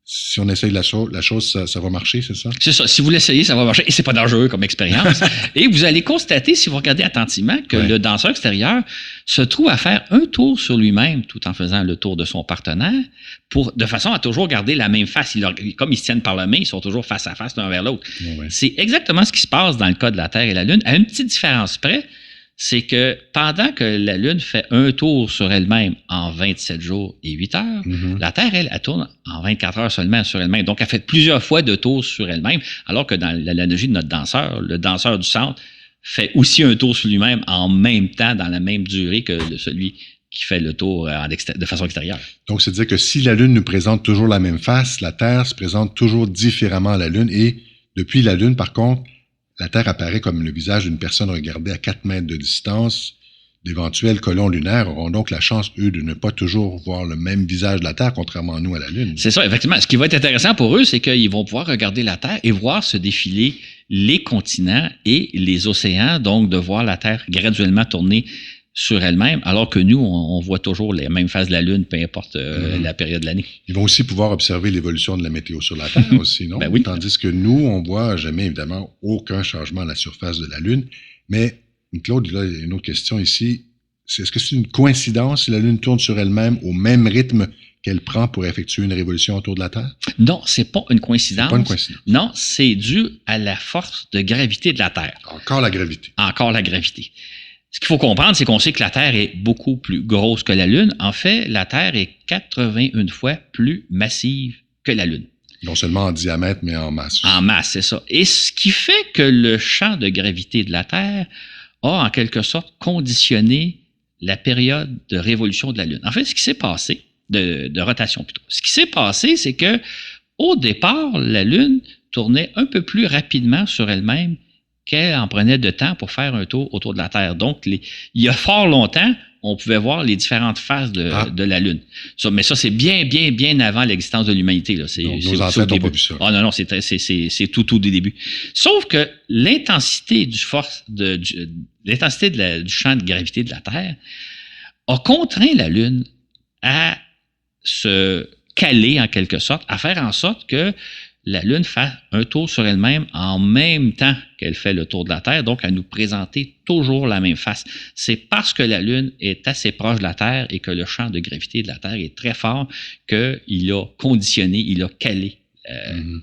S2: si on essaye la chose, ça va marcher, c'est ça?
S3: C'est ça. Si vous l'essayez, ça va marcher. Et c'est pas dangereux comme expérience. Et vous allez constater, si vous regardez attentivement, que le danseur extérieur se trouve à faire un tour sur lui-même tout en faisant le tour de son partenaire de façon à toujours garder la même face. Comme ils se tiennent par la main, ils sont toujours face à face l'un vers l'autre.
S2: Ouais.
S3: C'est exactement ce qui se passe dans le cas de la Terre et la Lune. À une petite différence près, c'est que pendant que la Lune fait un tour sur elle-même en 27 jours et 8 heures, la Terre, elle tourne en 24 heures seulement sur elle-même. Donc, elle fait plusieurs fois de tours sur elle-même, alors que dans l'analogie de notre danseur, le danseur du centre fait aussi un tour sur lui-même en même temps, dans la même durée que celui qui fait le tour de façon extérieure.
S2: Donc, c'est-à-dire que si la Lune nous présente toujours la même face, la Terre se présente toujours différemment à la Lune. Et depuis la Lune, par contre, la Terre apparaît comme le visage d'une personne regardée à 4 mètres de distance. D'éventuels colons lunaires auront donc la chance, eux, de ne pas toujours voir le même visage de la Terre, contrairement à nous à la Lune.
S3: C'est ça, effectivement. Ce qui va être intéressant pour eux, c'est qu'ils vont pouvoir regarder la Terre et voir se défiler les continents et les océans, donc de voir la Terre graduellement tourner sur elle-même, alors que nous, on voit toujours les mêmes phases de la Lune, peu importe la période de l'année.
S2: Ils vont aussi pouvoir observer l'évolution de la météo sur la Terre aussi, non?
S3: Ben oui.
S2: Tandis que nous, on voit jamais, évidemment, aucun changement à la surface de la Lune. Mais, Claude, là, il y a une autre question ici. Est-ce que c'est une coïncidence si la Lune tourne sur elle-même au même rythme qu'elle prend pour effectuer une révolution autour de la Terre?
S3: Non, c'est pas une coïncidence.
S2: C'est pas une coïncidence.
S3: Non, c'est dû à la force de gravité de la Terre.
S2: Encore la gravité.
S3: Encore la gravité. Ce qu'il faut comprendre, c'est qu'on sait que la Terre est beaucoup plus grosse que la Lune. En fait, la Terre est 81 fois plus massive que la Lune.
S2: Non seulement en diamètre, mais en masse.
S3: En masse, c'est ça. Et ce qui fait que le champ de gravité de la Terre a, en quelque sorte, conditionné la période de révolution de la Lune. En fait, ce qui s'est passé, de rotation plutôt, ce qui s'est passé, c'est que au départ, la Lune tournait un peu plus rapidement sur elle-même qu'elle en prenait de temps pour faire un tour autour de la Terre. Donc, il y a fort longtemps, on pouvait voir les différentes phases de la Lune. Mais ça, c'est bien avant l'existence de l'humanité. Là.
S2: Nos ancêtres n'ont pas vu ça.
S3: Ah non, c'est tout des débuts. Sauf que l'intensité du champ de gravité de la Terre a contraint la Lune à se caler, en quelque sorte, à faire en sorte que la Lune fait un tour sur elle-même en même temps qu'elle fait le tour de la Terre, donc à nous présenter toujours la même face. C'est parce que la Lune est assez proche de la Terre et que le champ de gravité de la Terre est très fort qu'il a conditionné, il a calé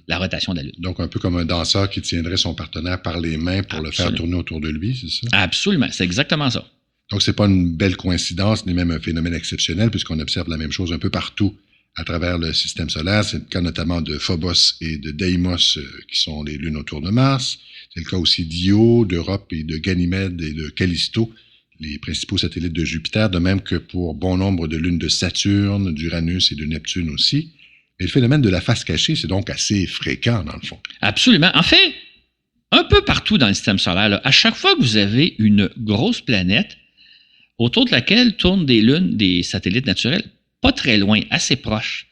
S3: la rotation de la Lune.
S2: Donc, un peu comme un danseur qui tiendrait son partenaire par les mains pour le faire tourner autour de lui, c'est ça?
S3: Absolument, c'est exactement ça.
S2: Donc, c'est pas une belle coïncidence, ni même un phénomène exceptionnel, puisqu'on observe la même chose un peu partout à travers le système solaire. C'est le cas notamment de Phobos et de Deimos, qui sont les lunes autour de Mars. C'est le cas aussi d'Io, d'Europe et de Ganymède et de Callisto, les principaux satellites de Jupiter, de même que pour bon nombre de lunes de Saturne, d'Uranus et de Neptune aussi. Et le phénomène de la face cachée, c'est donc assez fréquent, dans le fond.
S3: Absolument. En fait, un peu partout dans le système solaire, là, à chaque fois que vous avez une grosse planète autour de laquelle tournent des lunes, des satellites naturels, pas très loin, assez proches,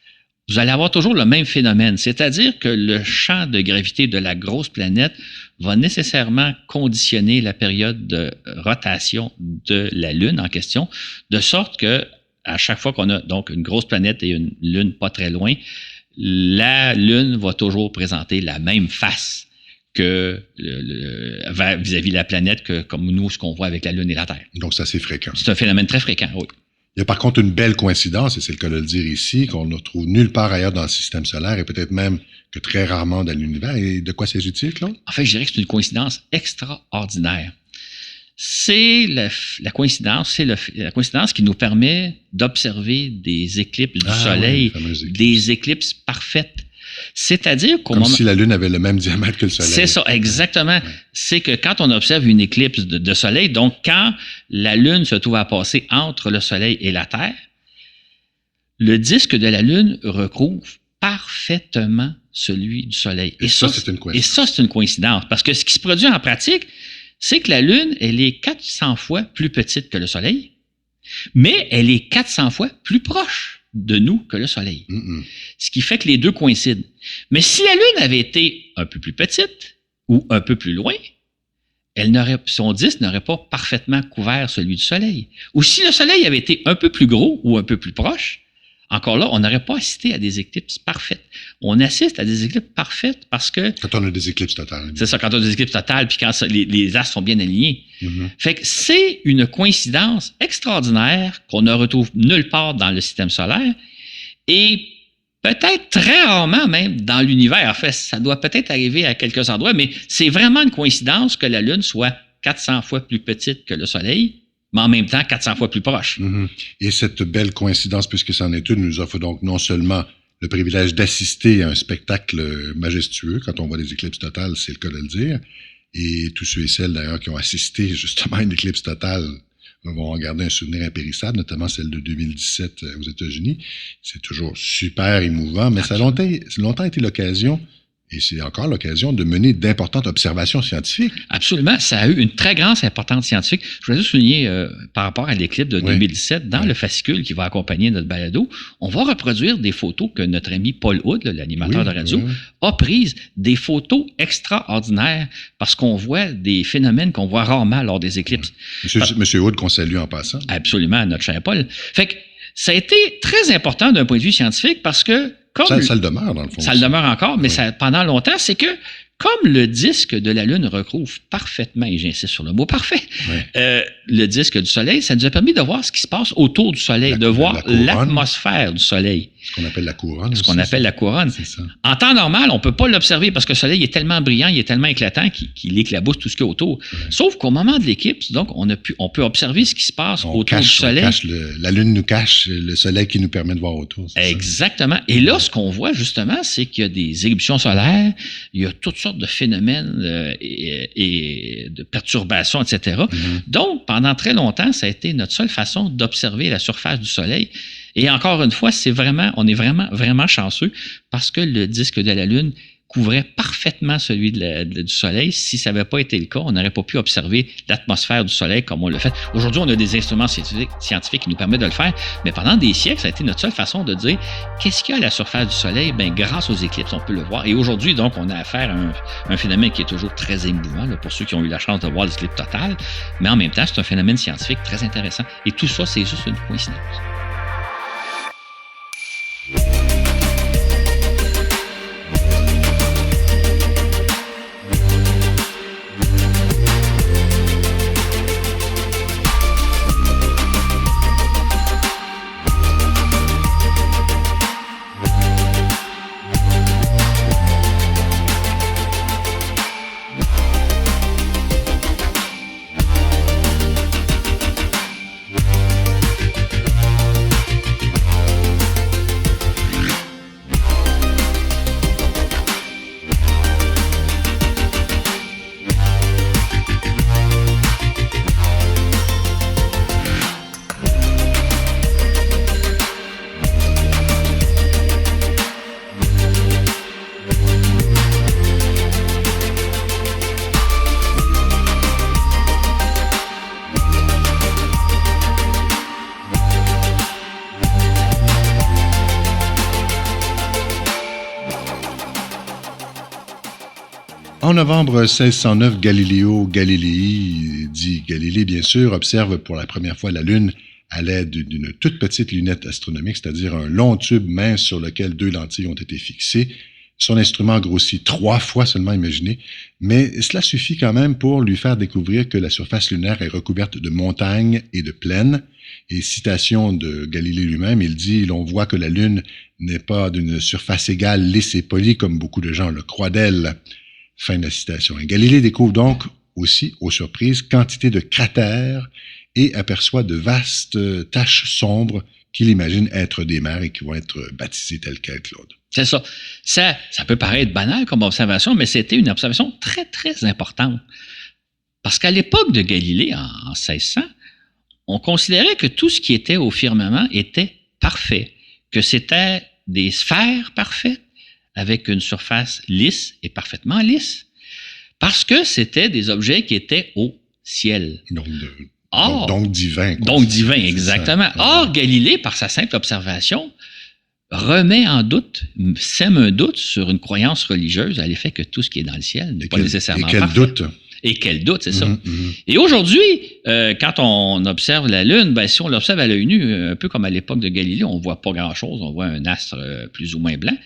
S3: vous allez avoir toujours le même phénomène. C'est-à-dire que le champ de gravité de la grosse planète va nécessairement conditionner la période de rotation de la Lune en question, de sorte que à chaque fois qu'on a donc une grosse planète et une Lune pas très loin, la Lune va toujours présenter la même face que vis-à-vis de la planète que comme nous, ce qu'on voit avec la Lune et la Terre.
S2: Donc, c'est assez fréquent.
S3: C'est un phénomène très fréquent, oui.
S2: Il y a par contre une belle coïncidence, et c'est le cas de le dire ici, qu'on ne retrouve nulle part ailleurs dans le système solaire et peut-être même que très rarement dans l'univers. Et de quoi s'agit-il, Claude?
S3: En fait, je dirais que c'est une coïncidence extraordinaire. C'est la coïncidence qui nous permet d'observer des éclipses du Soleil, des éclipses parfaites. C'est-à-dire qu'au
S2: moment... Comme si la Lune avait le même diamètre que le Soleil.
S3: C'est ça, exactement. Ouais. C'est que quand on observe une éclipse de Soleil, donc quand la Lune se trouve à passer entre le Soleil et la Terre, le disque de la Lune recouvre parfaitement celui du Soleil.
S2: Et ça, c'est une coïncidence.
S3: Et ça, c'est une coïncidence. Parce que ce qui se produit en pratique, c'est que la Lune, elle est 400 fois plus petite que le Soleil, mais elle est 400 fois plus proche de nous que le Soleil. Ce qui fait que les deux coïncident. Mais si la Lune avait été un peu plus petite ou un peu plus loin, son disque n'aurait pas parfaitement couvert celui du Soleil. Ou si le Soleil avait été un peu plus gros ou un peu plus proche, encore là, on n'aurait pas assisté à des éclipses parfaites. On assiste à des éclipses parfaites parce que...
S2: Quand on a des éclipses totales.
S3: C'est ça, quand on a des éclipses totales, puis quand les astres sont bien alignés.
S2: Mm-hmm.
S3: Fait que c'est une coïncidence extraordinaire qu'on ne retrouve nulle part dans le système solaire et peut-être très rarement même dans l'univers. En fait, ça doit peut-être arriver à quelques endroits, mais c'est vraiment une coïncidence que la Lune soit 400 fois plus petite que le Soleil, mais en même temps 400 fois plus proche.
S2: Mm-hmm. Et cette belle coïncidence, puisque c'en est une, nous offre donc non seulement le privilège d'assister à un spectacle majestueux. Quand on voit des éclipses totales, c'est le cas de le dire. Et tous ceux et celles, d'ailleurs, qui ont assisté justement à une éclipse totale vont en garder un souvenir impérissable, notamment celle de 2017 aux États-Unis. C'est toujours super émouvant, mais ça a longtemps été l'occasion, et c'est encore l'occasion, de mener d'importantes observations scientifiques.
S3: Absolument. Ça a eu une très grande importance scientifique. Je voudrais juste souligner, par rapport à l'éclipse de 2017, dans le fascicule qui va accompagner notre balado, on va reproduire des photos que notre ami Paul Hood, l'animateur de radio, a prises, des photos extraordinaires, parce qu'on voit des phénomènes qu'on voit rarement lors des éclipses.
S2: Monsieur Hood, qu'on salue en passant.
S3: Absolument, notre cher Paul. Fait que ça a été très important d'un point de vue scientifique parce que
S2: ça le demeure, dans le fond.
S3: Ça le demeure encore, mais ça, pendant longtemps, c'est que comme le disque de la Lune recouvre parfaitement, et j'insiste sur le mot parfait, le disque du Soleil, ça nous a permis de voir ce qui se passe autour du Soleil, de voir l'atmosphère du Soleil.
S2: Ce qu'on appelle la couronne.
S3: Ce qu'on appelle la couronne.
S2: C'est ça.
S3: En temps normal, on ne peut pas l'observer parce que le Soleil est tellement brillant, il est tellement éclatant qu'il éclabousse tout ce qu'il y a autour. Sauf qu'au moment de l'éclipse, donc, on peut observer ce qui se passe autour du Soleil.
S2: La Lune nous cache le Soleil qui nous permet de voir autour.
S3: Exactement. Et là, ce qu'on voit justement, c'est qu'il y a des éruptions solaires, il y a toutes sortes de phénomènes et de perturbations, etc. Donc, pendant très longtemps, ça a été notre seule façon d'observer la surface du Soleil. Et encore une fois, on est vraiment chanceux parce que le disque de la Lune couvrait parfaitement celui du Soleil. Si ça n'avait pas été le cas, on n'aurait pas pu observer l'atmosphère du Soleil comme on l'a fait. Aujourd'hui, on a des instruments scientifiques qui nous permettent de le faire, mais pendant des siècles, ça a été notre seule façon de dire qu'est-ce qu'il y a à la surface du Soleil? Bien, grâce aux éclipses, on peut le voir. Et aujourd'hui, donc, on a affaire à un phénomène qui est toujours très émouvant là, pour ceux qui ont eu la chance de voir l'éclipse totale, mais en même temps, c'est un phénomène scientifique très intéressant. Et tout ça, c'est juste une coïncidence.
S2: En novembre 1609, Galileo Galilei, dit Galilée bien sûr, observe pour la première fois la Lune à l'aide d'une toute petite lunette astronomique, c'est-à-dire un long tube mince sur lequel 2 lentilles ont été fixées. Son instrument grossit 3 fois seulement, imaginez, mais cela suffit quand même pour lui faire découvrir que la surface lunaire est recouverte de montagnes et de plaines. Et citation de Galilée lui-même, il dit « L'on voit que la Lune n'est pas d'une surface égale, lisse et polie comme beaucoup de gens le croient d'elle. » Fin de la citation. Et Galilée découvre donc aussi, aux surprises, quantité de cratères et aperçoit de vastes taches sombres qu'il imagine être des mers et qui vont être baptisées telles quelles, Claude.
S3: C'est ça. Ça peut paraître banal comme observation, mais c'était une observation très, très importante. Parce qu'à l'époque de Galilée, en 1600, on considérait que tout ce qui était au firmament était parfait, que c'était des sphères parfaites, avec une surface lisse et parfaitement lisse, parce que c'était des objets qui étaient au ciel.
S2: Donc divin.
S3: Donc divin, exactement. Or, Galilée, par sa simple observation, remet en doute, sème un doute sur une croyance religieuse à l'effet que tout ce qui est dans le ciel n'est pas nécessairement parfait.
S2: Et quel doute!
S3: Et quel doute, c'est ça. Et aujourd'hui, quand on observe la Lune, ben, si on l'observe à l'œil nu, un peu comme à l'époque de Galilée, on voit pas grand-chose, on voit un astre plus ou moins blanc.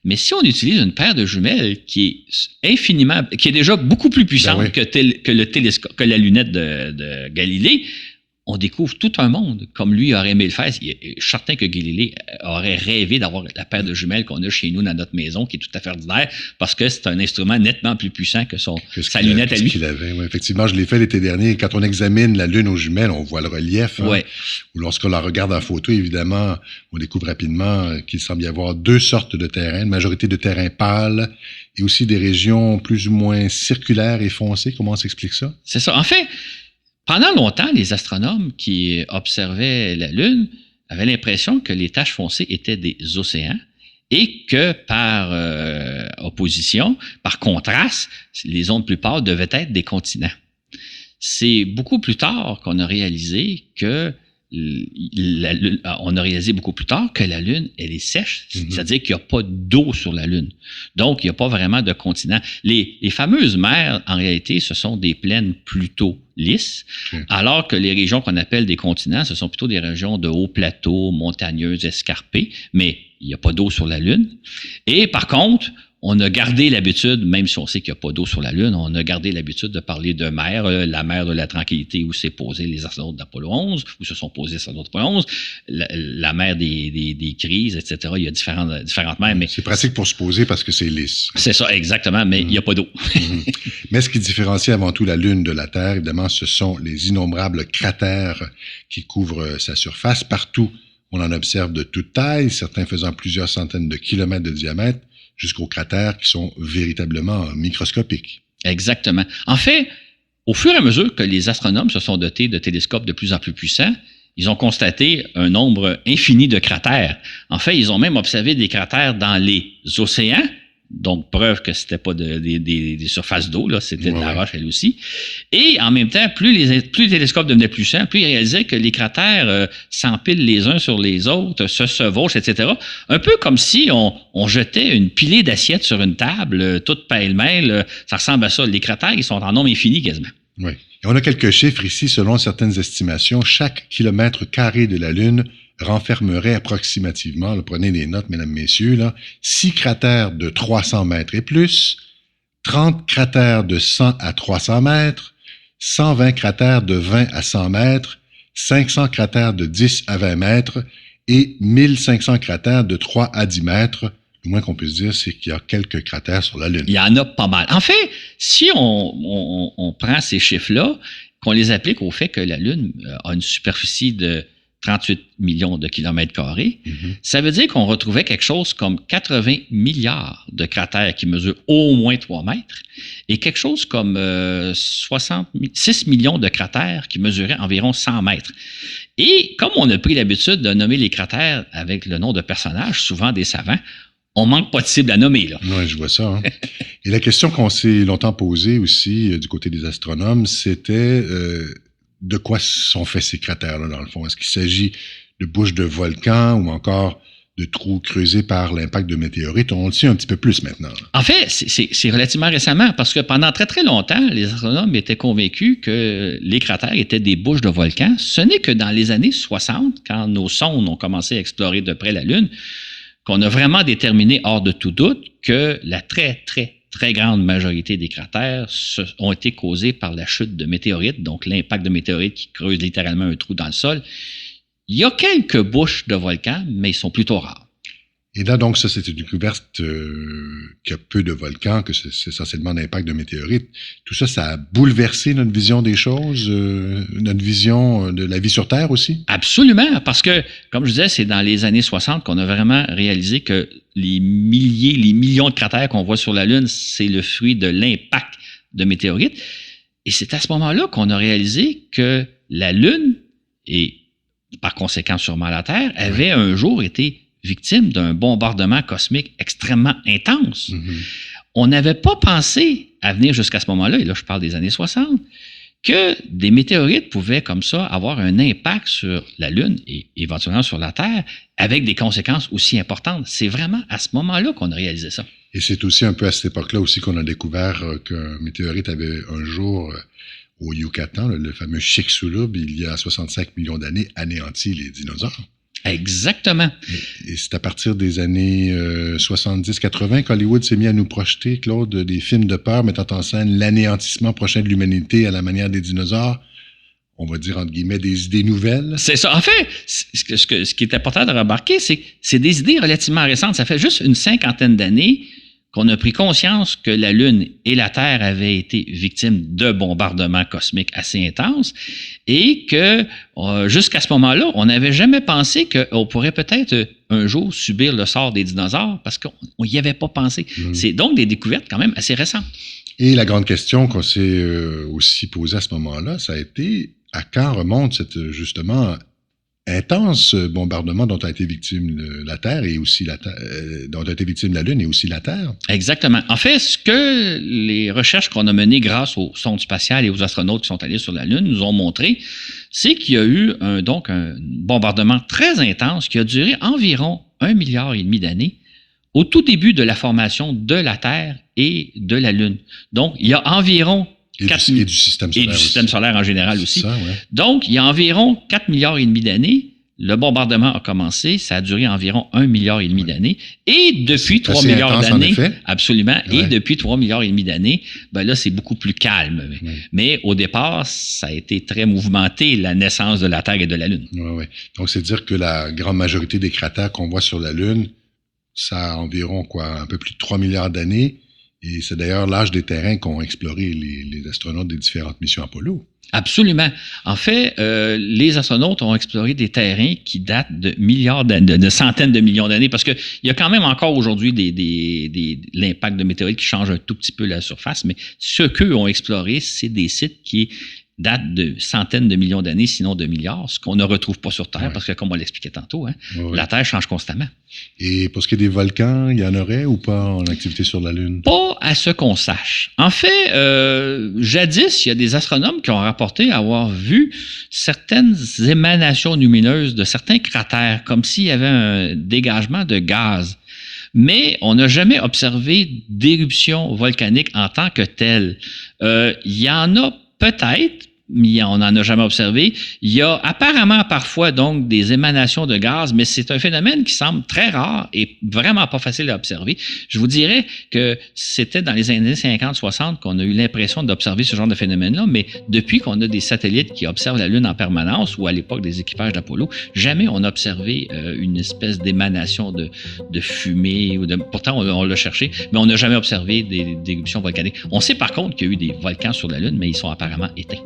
S3: Mais si on utilise une paire de jumelles qui est déjà beaucoup plus puissante que le télescope, que la lunette de Galilée, on découvre tout un monde, comme lui aurait aimé le faire. Je suis certain que Galilée aurait rêvé d'avoir la paire de jumelles qu'on a chez nous dans notre maison, qui est tout à fait ordinaire, parce que c'est un instrument nettement plus puissant que sa lunette à lui.
S2: Qu'il avait. Ouais, effectivement, je l'ai fait l'été dernier. Quand on examine la Lune aux jumelles, on voit le relief. Ou lorsqu'on la regarde en photo, évidemment, on découvre rapidement qu'il semble y avoir deux sortes de terrains, une majorité de terrains pâles et aussi des régions plus ou moins circulaires et foncées. Comment on s'explique ça?
S3: C'est ça. En fait, pendant longtemps, les astronomes qui observaient la Lune avaient l'impression que les taches foncées étaient des océans et que par opposition, par contraste, les zones plus pâles devaient être des continents. C'est beaucoup plus tard qu'on a réalisé que la Lune, elle est sèche, c'est-à-dire qu'il n'y a pas d'eau sur la Lune. Donc, il n'y a pas vraiment de continent. Les fameuses mers, en réalité, ce sont des plaines plutôt lisses, alors que les régions qu'on appelle des continents, ce sont plutôt des régions de hauts plateaux, montagneuses, escarpées, mais il n'y a pas d'eau sur la Lune. Et par contre, on a gardé l'habitude, même si on sait qu'il n'y a pas d'eau sur la Lune, on a gardé l'habitude de parler de mer, la mer de la Tranquillité où s'est posé les astronautes d'Apollo 11, où se sont posés les astronautes d'Apollo 11, la mer des crises, etc. Il y a différentes mers. Mais
S2: c'est pratique pour se poser parce que c'est lisse.
S3: C'est ça, exactement, mais il n'y a pas d'eau.
S2: Mais ce qui différencie avant tout la Lune de la Terre, évidemment, ce sont les innombrables cratères qui couvrent sa surface. Partout, on en observe de toute taille, certains faisant plusieurs centaines de kilomètres de diamètre, jusqu'aux cratères qui sont véritablement microscopiques.
S3: Exactement. En fait, au fur et à mesure que les astronomes se sont dotés de télescopes de plus en plus puissants, ils ont constaté un nombre infini de cratères. En fait, ils ont même observé des cratères dans les océans, donc preuve que c'était pas des surfaces d'eau, là, c'était de la roche elle aussi. Et en même temps, plus les télescopes devenaient plus puissants, plus ils réalisaient que les cratères s'empilent les uns sur les autres, se chevauchent, etc. Un peu comme si on jetait une pilée d'assiettes sur une table, toute pêle-mêle. Ça ressemble à ça. Les cratères, ils sont en nombre infini quasiment.
S2: Oui. Et on a quelques chiffres ici. Selon certaines estimations, chaque kilomètre carré de la Lune renfermerait approximativement, là, prenez des notes, mesdames, messieurs, là, 6 cratères de 300 mètres et plus, 30 cratères de 100 à 300 mètres, 120 cratères de 20 à 100 mètres, 500 cratères de 10 à 20 mètres et 1500 cratères de 3 à 10 mètres. Le moins qu'on puisse dire, c'est qu'il y a quelques cratères sur la Lune.
S3: Il y en a pas mal. En fait, si on prend ces chiffres-là, qu'on les applique au fait que la Lune a une superficie de 38 millions de kilomètres carrés, ça veut dire qu'on retrouvait quelque chose comme 80 milliards de cratères qui mesurent au moins 3 mètres et quelque chose comme 6 millions de cratères qui mesuraient environ 100 mètres. Et comme on a pris l'habitude de nommer les cratères avec le nom de personnages, souvent des savants, on manque pas de cible à nommer, là.
S2: Oui, je vois ça. Hein. Et la question qu'on s'est longtemps posée aussi du côté des astronomes, c'était de quoi sont faits ces cratères-là, dans le fond? Est-ce qu'il s'agit de bouches de volcans ou encore de trous creusés par l'impact de météorites? On le sait un petit peu plus maintenant.
S3: En fait, c'est relativement récemment, parce que pendant très, très longtemps, les astronomes étaient convaincus que les cratères étaient des bouches de volcans. Ce n'est que dans les années 60, quand nos sondes ont commencé à explorer de près la Lune, qu'on a vraiment déterminé hors de tout doute que la très, très, très grande majorité des cratères ont été causés par la chute de météorites, donc l'impact de météorites qui creuse littéralement un trou dans le sol. Il y a quelques bouches de volcans, mais ils sont plutôt rares.
S2: Et là, donc, ça, c'est une découverte qu'il y a peu de volcans, que c'est essentiellement l'impact de météorites. Tout ça, ça a bouleversé notre vision des choses, notre vision de la vie sur Terre aussi?
S3: Absolument, parce que, comme je disais, c'est dans les années 60 qu'on a vraiment réalisé que les millions de cratères qu'on voit sur la Lune, c'est le fruit de l'impact de météorites. Et c'est à ce moment-là qu'on a réalisé que la Lune, et par conséquent sûrement la Terre, avait un jour été victime d'un bombardement cosmique extrêmement intense. On n'avait pas pensé à venir jusqu'à ce moment-là, et là je parle des années 60, que des météorites pouvaient comme ça avoir un impact sur la Lune et éventuellement sur la Terre avec des conséquences aussi importantes. C'est vraiment à ce moment-là qu'on a réalisé ça.
S2: Et c'est aussi un peu à cette époque-là aussi qu'on a découvert qu'un météorite avait un jour, au Yucatan, le fameux Chicxulub, il y a 65 millions d'années, anéanti les dinosaures.
S3: Exactement.
S2: Et c'est à partir des années 70-80 qu'Hollywood s'est mis à nous projeter, Claude, des films de peur mettant en scène l'anéantissement prochain de l'humanité à la manière des dinosaures. On va dire, entre guillemets, des idées nouvelles.
S3: C'est ça. En fait, ce qui est important de remarquer, c'est que c'est des idées relativement récentes. Ça fait juste une 50aine d'années qu'on a pris conscience que la Lune et la Terre avaient été victimes de bombardements cosmiques assez intenses et que jusqu'à ce moment-là, on n'avait jamais pensé qu'on pourrait peut-être un jour subir le sort des dinosaures parce qu'on n'y avait pas pensé. C'est donc des découvertes quand même assez récentes.
S2: Et la grande question qu'on s'est aussi posée à ce moment-là, ça a été à quand remonte cette, justement, intense bombardement dont a été victime la Terre et aussi dont a été victime la Lune et aussi la Terre?
S3: Exactement. En fait, ce que les recherches qu'on a menées grâce aux sondes spatiales et aux astronautes qui sont allés sur la Lune nous ont montré, c'est qu'il y a eu un bombardement très intense qui a duré environ 1,5 milliard d'années au tout début de la formation de la Terre et de la Lune. Donc, il y a environ
S2: Et du système solaire.
S3: Et du système solaire en général aussi.
S2: Ça, ouais.
S3: Donc, il y a environ 4,5 milliards d'années, le bombardement a commencé, ça a duré environ 1,5 milliard d'années. Et depuis 3 milliards d'années, absolument, ouais. Et depuis 3,5 milliards d'années, ben là, c'est beaucoup plus calme. Ouais. Mais au départ, ça a été très mouvementé, la naissance de la Terre et de la Lune.
S2: Ouais. Donc, c'est dire que la grande majorité des cratères qu'on voit sur la Lune, ça a environ, un peu plus de 3 milliards d'années. Et c'est d'ailleurs l'âge des terrains qu'ont exploré les astronautes des différentes missions Apollo.
S3: Absolument. En fait, les astronautes ont exploré des terrains qui datent de milliards de centaines de millions d'années, parce qu'il y a quand même encore aujourd'hui l'impact de météorites qui change un tout petit peu la surface, mais ce qu'eux ont exploré, c'est des sites qui datent de centaines de millions d'années, sinon de milliards, ce qu'on ne retrouve pas sur Terre, parce que comme on l'expliquait tantôt, la Terre change constamment.
S2: Et pour ce qui est des volcans, il y en aurait ou pas en activité sur la Lune?
S3: Pas à ce qu'on sache. En fait, jadis, il y a des astronomes qui ont rapporté avoir vu certaines émanations lumineuses de certains cratères, comme s'il y avait un dégagement de gaz. Mais on n'a jamais observé d'éruption volcanique en tant que telle. Il y en a peut-être, mais on n'en a jamais observé. Il y a apparemment parfois donc des émanations de gaz, mais c'est un phénomène qui semble très rare et vraiment pas facile à observer. Je vous dirais que c'était dans les années 50-60 qu'on a eu l'impression d'observer ce genre de phénomène-là, mais depuis qu'on a des satellites qui observent la Lune en permanence, ou à l'époque des équipages d'Apollo, jamais on a observé une espèce d'émanation de fumée. Pourtant, on l'a cherché, mais on n'a jamais observé d'éruptions volcaniques. On sait par contre qu'il y a eu des volcans sur la Lune, mais ils sont apparemment éteints.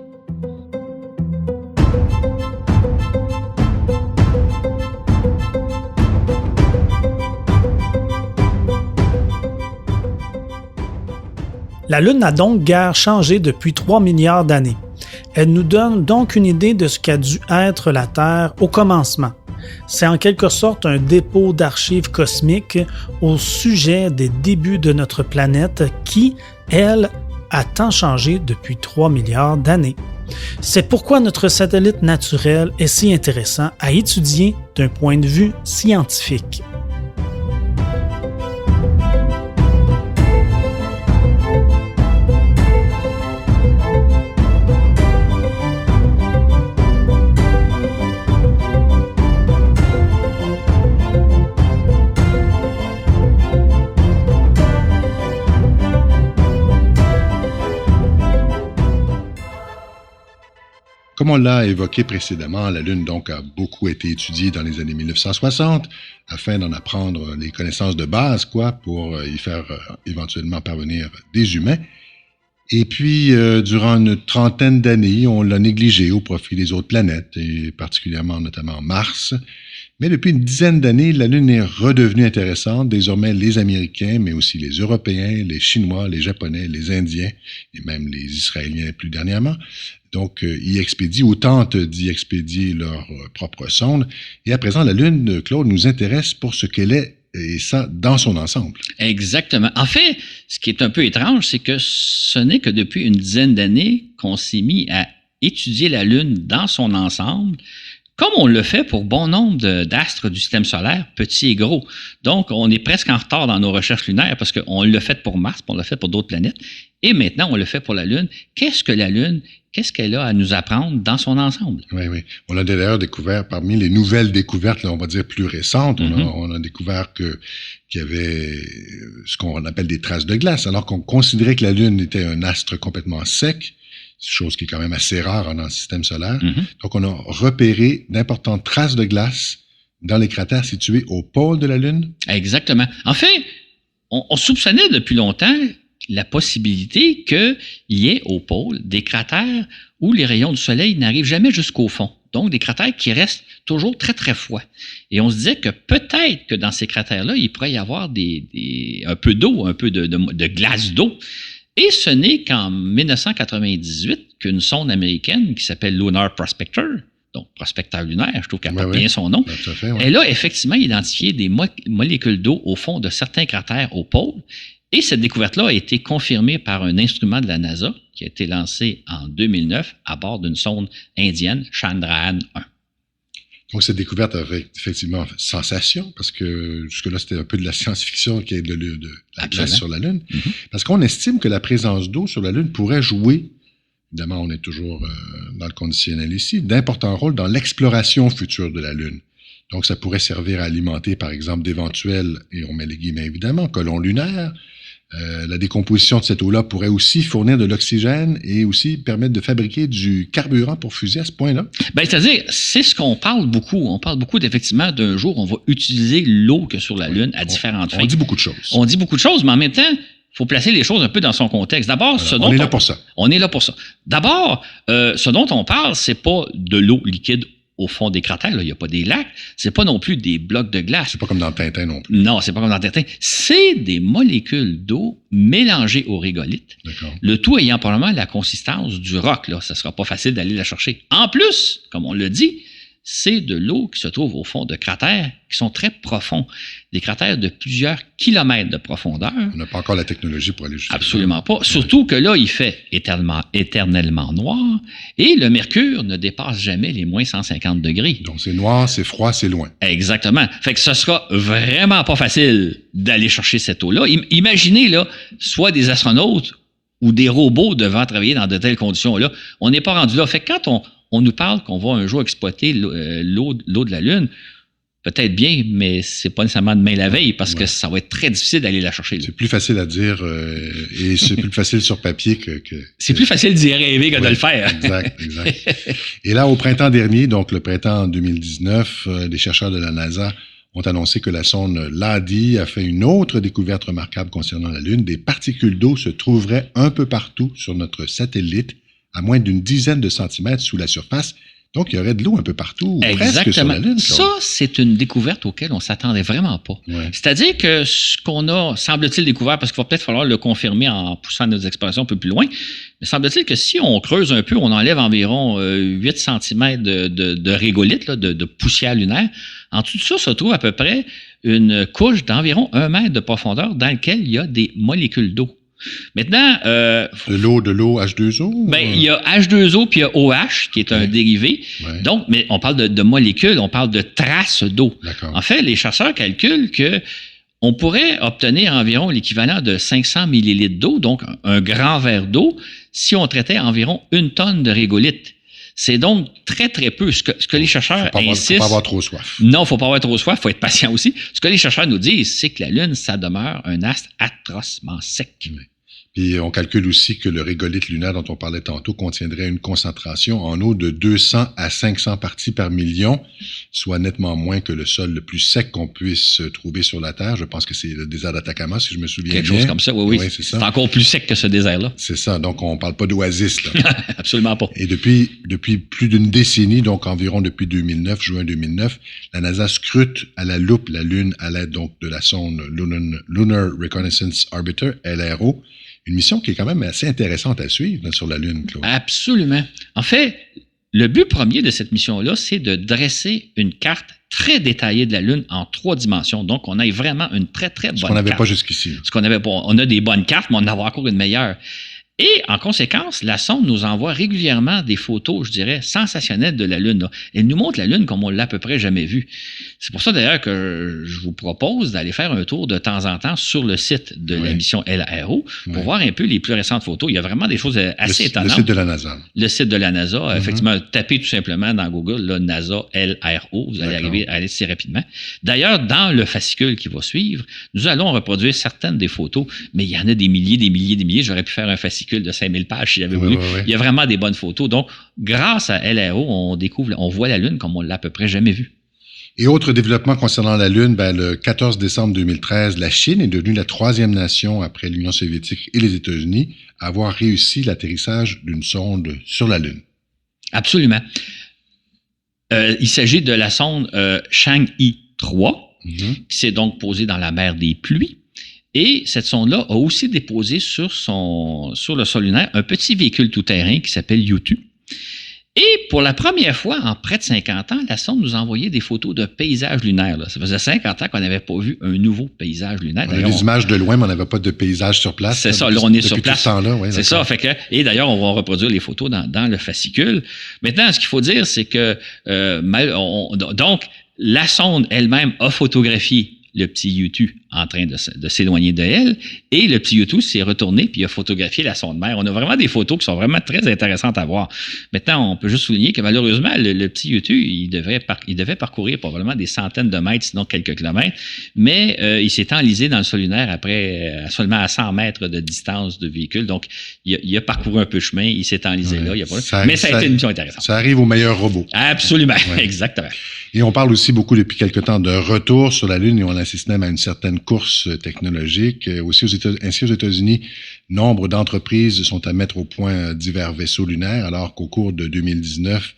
S1: La Lune n'a donc guère changé depuis 3 milliards d'années. Elle nous donne donc une idée de ce qu'a dû être la Terre au commencement. C'est en quelque sorte un dépôt d'archives cosmiques au sujet des débuts de notre planète qui, elle, a tant changé depuis 3 milliards d'années. C'est pourquoi notre satellite naturel est si intéressant à étudier d'un point de vue scientifique.
S2: Comme on l'a évoqué précédemment, la Lune donc a beaucoup été étudiée dans les années 1960 afin d'en apprendre les connaissances de base, pour y faire éventuellement parvenir des humains. Et puis, durant une trentaine d'années, on l'a négligée au profit des autres planètes, et particulièrement notamment Mars. Mais depuis une dizaine d'années, la Lune est redevenue intéressante. Désormais, les Américains, mais aussi les Européens, les Chinois, les Japonais, les Indiens et même les Israéliens plus dernièrement, donc y expédient ou tentent d'y expédier leur propre sonde. Et à présent, la Lune, Claude, nous intéresse pour ce qu'elle est, et ça dans son ensemble.
S3: Exactement. En fait, ce qui est un peu étrange, c'est que ce n'est que depuis une dizaine d'années qu'on s'est mis à étudier la Lune dans son ensemble, comme on le fait pour bon nombre d'astres du système solaire, petits et gros. Donc, on est presque en retard dans nos recherches lunaires parce qu'on l'a fait pour Mars, puis on l'a fait pour d'autres planètes, et maintenant, on le fait pour la Lune. Qu'est-ce que la Lune, qu'est-ce qu'elle a à nous apprendre dans son ensemble?
S2: Oui, oui. On a d'ailleurs découvert, parmi les nouvelles découvertes, là, on va dire plus récentes, on a découvert qu'il y avait ce qu'on appelle des traces de glace, alors qu'on considérait que la Lune était un astre complètement sec, chose qui est quand même assez rare dans le système solaire. Donc, on a repéré d'importantes traces de glace dans les cratères situés au pôle de la Lune.
S3: Exactement. En fait, on soupçonnait depuis longtemps la possibilité qu'il y ait au pôle des cratères où les rayons du soleil n'arrivent jamais jusqu'au fond. Donc, des cratères qui restent toujours très, très froids. Et on se disait que peut-être que dans ces cratères-là, il pourrait y avoir un peu d'eau, un peu de glace d'eau. Et ce n'est qu'en 1998 qu'une sonde américaine qui s'appelle Lunar Prospector, donc prospecteur lunaire, je trouve qu'elle porte bien son nom, fait, elle a effectivement identifié des molécules d'eau au fond de certains cratères au pôle. Et cette découverte-là a été confirmée par un instrument de la NASA qui a été lancé en 2009 à bord d'une sonde indienne, Chandrayaan 1.
S2: Donc, cette découverte a fait effectivement sensation, parce que jusque-là, c'était un peu de la science-fiction qui est de la glace sur la Lune. Parce qu'on estime que la présence d'eau sur la Lune pourrait jouer, évidemment, on est toujours dans le conditionnel ici, d'importants rôles dans l'exploration future de la Lune. Donc, ça pourrait servir à alimenter, par exemple, d'éventuels, et on met les guillemets évidemment, colons lunaires. La décomposition de cette eau-là pourrait aussi fournir de l'oxygène et aussi permettre de fabriquer du carburant pour fusée à ce point-là.
S3: Bien, c'est-à-dire, c'est ce qu'on parle beaucoup. On parle beaucoup d'effectivement d'un jour, on va utiliser l'eau que sur la Lune à différentes fins.
S2: On dit beaucoup de choses.
S3: On dit beaucoup de choses, mais en même temps, il faut placer les choses un peu dans son contexte. D'abord,
S2: on est là pour ça.
S3: On est là pour ça. D'abord, ce dont on parle, c'est pas de l'eau liquide au fond des cratères, il n'y a pas des lacs, c'est pas non plus des blocs de glace.
S2: C'est pas comme dans Tintin non plus.
S3: Non, c'est pas comme dans Tintin. C'est des molécules d'eau mélangées au régolithe.
S2: D'accord.
S3: Le tout ayant probablement la consistance du roc, là. Ça sera pas facile d'aller la chercher. En plus, comme on le dit, c'est de l'eau qui se trouve au fond de cratères qui sont très profonds. Des cratères de plusieurs kilomètres de profondeur.
S2: On n'a pas encore la technologie pour aller jusqu'à
S3: Absolument pas. Surtout que là, il fait éternellement noir et le mercure ne dépasse jamais les moins 150 degrés.
S2: Donc, c'est noir, c'est froid, c'est loin.
S3: Exactement. Fait que ce sera vraiment pas facile d'aller chercher cette eau-là. Imaginez, là, soit des astronautes ou des robots devant travailler dans de telles conditions-là. On n'est pas rendu là. Fait que quand on nous parle qu'on va un jour exploiter l'eau de la Lune, peut-être bien, mais c'est pas nécessairement demain la veille parce que ça va être très difficile d'aller la chercher. Là.
S2: C'est plus facile à dire et c'est plus facile sur papier que
S3: c'est plus facile d'y rêver que de le faire.
S2: Exact. Et là, au printemps dernier, donc le printemps 2019, les chercheurs de la NASA ont annoncé que la sonde LADEE a fait une autre découverte remarquable concernant la Lune. Des particules d'eau se trouveraient un peu partout sur notre satellite, à moins d'une dizaine de centimètres sous la surface. Donc, il y aurait de l'eau un peu partout, presque sur la Lune.
S3: Ça, c'est une découverte auquel on ne s'attendait vraiment pas.
S2: Ouais.
S3: C'est-à-dire que ce qu'on a, semble-t-il, découvert, parce qu'il va peut-être falloir le confirmer en poussant nos explorations un peu plus loin, mais semble-t-il que si on creuse un peu, on enlève environ 8 cm de régolithe, là, de poussière lunaire. En dessous de ça se trouve à peu près une couche d'environ 1 mètre de profondeur dans laquelle il y a des molécules d'eau. Maintenant...
S2: de l'eau H2O?
S3: Ben, il y a H2O puis il y a OH, qui est un dérivé.
S2: Ouais.
S3: Donc, mais on parle de molécules, on parle de traces d'eau.
S2: D'accord.
S3: En fait, les chercheurs calculent que on pourrait obtenir environ l'équivalent de 500 millilitres d'eau, donc un grand verre d'eau, si on traitait environ 1 tonne de régolithe. C'est donc très, très peu. Ce que les chercheurs insistent...
S2: Il ne faut pas avoir trop soif.
S3: Non, il ne faut pas avoir trop soif, il faut être patient aussi. Ce que les chercheurs nous disent, c'est que la Lune, ça demeure un astre atrocement sec.
S2: Oui. Puis on calcule aussi que le régolithe lunaire dont on parlait tantôt contiendrait une concentration en eau de 200 à 500 parties par million, soit nettement moins que le sol le plus sec qu'on puisse trouver sur la Terre. Je pense que c'est le désert d'Atacama, si je me souviens bien.
S3: Quelque chose comme ça, oui. C'est encore plus sec que ce désert-là.
S2: C'est ça, donc on ne parle pas d'oasis, là.
S3: Absolument pas.
S2: Et depuis plus d'une décennie, donc environ depuis 2009, juin 2009, la NASA scrute à la loupe la Lune à l'aide donc de la sonde Lunar Reconnaissance Orbiter, LRO, une mission qui est quand même assez intéressante à suivre là, sur la Lune, Claude.
S3: Absolument. En fait, le but premier de cette mission-là, c'est de dresser une carte très détaillée de la Lune en 3 dimensions. Donc, on a vraiment une très, très bonne carte.
S2: Ce qu'on n'avait pas jusqu'ici.
S3: Ce qu'on avait pas. On a des bonnes cartes, mais on en a encore une meilleure. Et en conséquence, la sonde nous envoie régulièrement des photos, je dirais, sensationnelles de la Lune. Là. Elle nous montre la Lune comme on l'a à peu près jamais vue. C'est pour ça d'ailleurs que je vous propose d'aller faire un tour de temps en temps sur le site de la mission LRO pour voir un peu les plus récentes photos. Il y a vraiment des choses assez étonnantes.
S2: Le site de la NASA.
S3: Le site de la NASA. Effectivement, tapez tout simplement dans Google là, NASA LRO. Vous allez arriver à aller assez rapidement. D'ailleurs, dans le fascicule qui va suivre, nous allons reproduire certaines des photos, mais il y en a des milliers. J'aurais pu faire un fascicule de 5000 pages si j'avais voulu. Il y a vraiment des bonnes photos. Donc, grâce à LRO, on voit la Lune comme on l'a à peu près jamais vue.
S2: Et autre développement concernant la Lune, le 14 décembre 2013, la Chine est devenue la troisième nation après l'Union soviétique et les États-Unis à avoir réussi l'atterrissage d'une sonde sur la Lune.
S3: Absolument. Il s'agit de la sonde Chang'e 3, qui s'est donc posée dans la mer des pluies. Et cette sonde-là a aussi déposé sur le sol lunaire un petit véhicule tout-terrain qui s'appelle Yutu. Et pour la première fois en près de 50 ans, la sonde nous a envoyé des photos de paysages lunaires. Là. Ça faisait 50 ans qu'on n'avait pas vu un nouveau paysage lunaire.
S2: On a des images de loin, mais on n'avait pas de paysage sur place.
S3: C'est ça, là, on est sur place.
S2: Tout ce temps-là,
S3: c'est ça. Fait que, et d'ailleurs, on va reproduire les photos dans le fascicule. Maintenant, ce qu'il faut dire, c'est que donc, la sonde elle-même a photographié le petit Yutu en train de s'éloigner de elle, et le petit Yutu s'est retourné puis a photographié la sonde mère. On a vraiment des photos qui sont vraiment très intéressantes à voir. Maintenant, on peut juste souligner que malheureusement, le petit Yutu, il devait parcourir probablement des centaines de mètres, sinon quelques kilomètres, mais il s'est enlisé dans le sol lunaire après seulement à 100 mètres de distance de véhicule. Donc, il a parcouru un peu de chemin, il s'est enlisé là. Ça a été une mission intéressante.
S2: Ça arrive aux meilleurs robots.
S3: Absolument, exactement.
S2: Et on parle aussi beaucoup depuis quelque temps de retour sur la Lune et on assiste même à une certaine course technologique. Ainsi aux États-Unis, nombre d'entreprises sont à mettre au point divers vaisseaux lunaires, alors qu'au cours de 2019,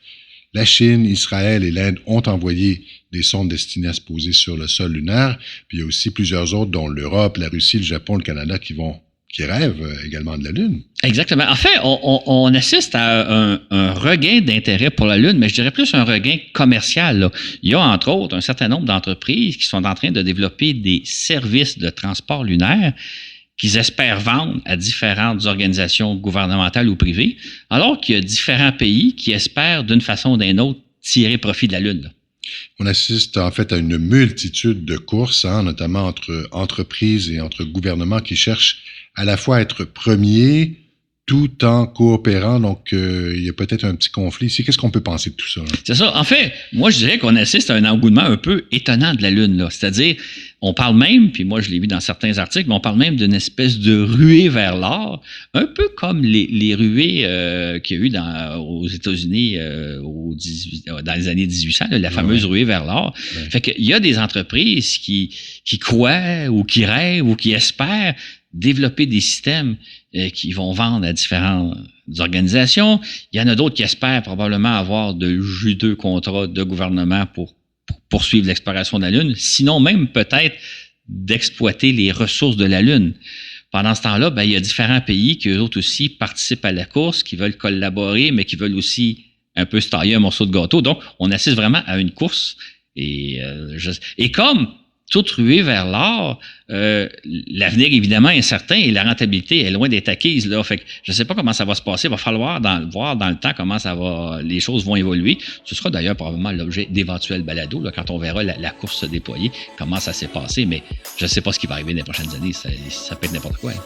S2: la Chine, Israël et l'Inde ont envoyé des sondes destinées à se poser sur le sol lunaire. Puis il y a aussi plusieurs autres, dont l'Europe, la Russie, le Japon, le Canada, qui rêvent également de la Lune.
S3: Exactement. En fait, on assiste à un regain d'intérêt pour la Lune, mais je dirais plus un regain commercial. Là. Il y a, entre autres, un certain nombre d'entreprises qui sont en train de développer des services de transport lunaire qu'ils espèrent vendre à différentes organisations gouvernementales ou privées, alors qu'il y a différents pays qui espèrent, d'une façon ou d'une autre, tirer profit de la Lune. Là.
S2: On assiste en fait à une multitude de courses, notamment entre entreprises et entre gouvernements qui cherchent à la fois à être premiers tout en coopérant. Donc, il y a peut-être un petit conflit ici. Qu'est-ce qu'on peut penser de tout ça?
S3: C'est ça. En fait, moi, je dirais qu'on assiste à un engouement un peu étonnant de la Lune. Là. C'est-à-dire, on parle même, puis moi, je l'ai vu dans certains articles, mais on parle même d'une espèce de ruée vers l'or, un peu comme les ruées qu'il y a eu aux États-Unis dans les années 1800, là, la fameuse ruée vers l'or. Ouais. Fait qu'il y a des entreprises qui croient ou qui rêvent ou qui espèrent développer des systèmes qui vont vendre à différentes organisations. Il y en a d'autres qui espèrent probablement avoir de juteux contrats de gouvernement pour poursuivre l'exploration de la Lune, sinon même peut-être d'exploiter les ressources de la Lune. Pendant ce temps-là, il y a différents pays qui, eux autres aussi, participent à la course, qui veulent collaborer, mais qui veulent aussi un peu se tailler un morceau de gâteau. Donc, on assiste vraiment à une course. Et comme toute ruée vers l'or, l'avenir, évidemment, est incertain et la rentabilité est loin d'être acquise. Là. Fait que je ne sais pas comment ça va se passer. Il va falloir voir dans le temps comment les choses vont évoluer. Ce sera d'ailleurs probablement l'objet d'éventuels balados, là, quand on verra la course se déployer, comment ça s'est passé. Mais je ne sais pas ce qui va arriver dans les prochaines années. Ça peut être n'importe quoi. Hein.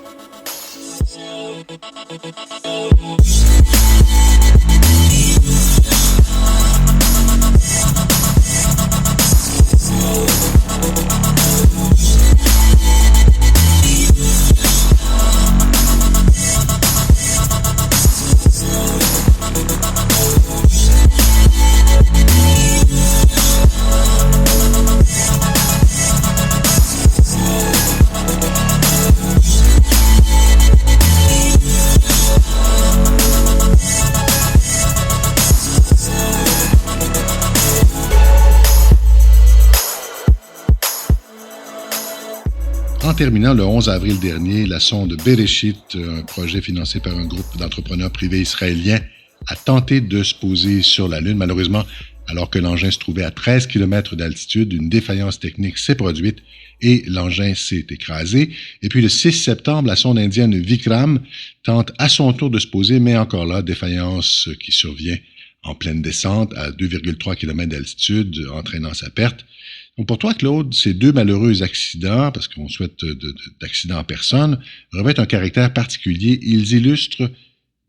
S2: En terminant, le 11 avril dernier, la sonde Bereshit, un projet financé par un groupe d'entrepreneurs privés israéliens, a tenté de se poser sur la Lune. Malheureusement, Alors que l'engin se trouvait à 13 km d'altitude, une défaillance technique s'est produite et l'engin s'est écrasé. Et puis le 6 septembre, la sonde indienne Vikram tente à son tour de se poser, mais encore là, défaillance qui survient en pleine descente à 2,3 km d'altitude, entraînant sa perte. Donc pour toi, Claude, ces deux malheureux accidents, parce qu'on souhaite d'accidents en personne, revêtent un caractère particulier. Ils illustrent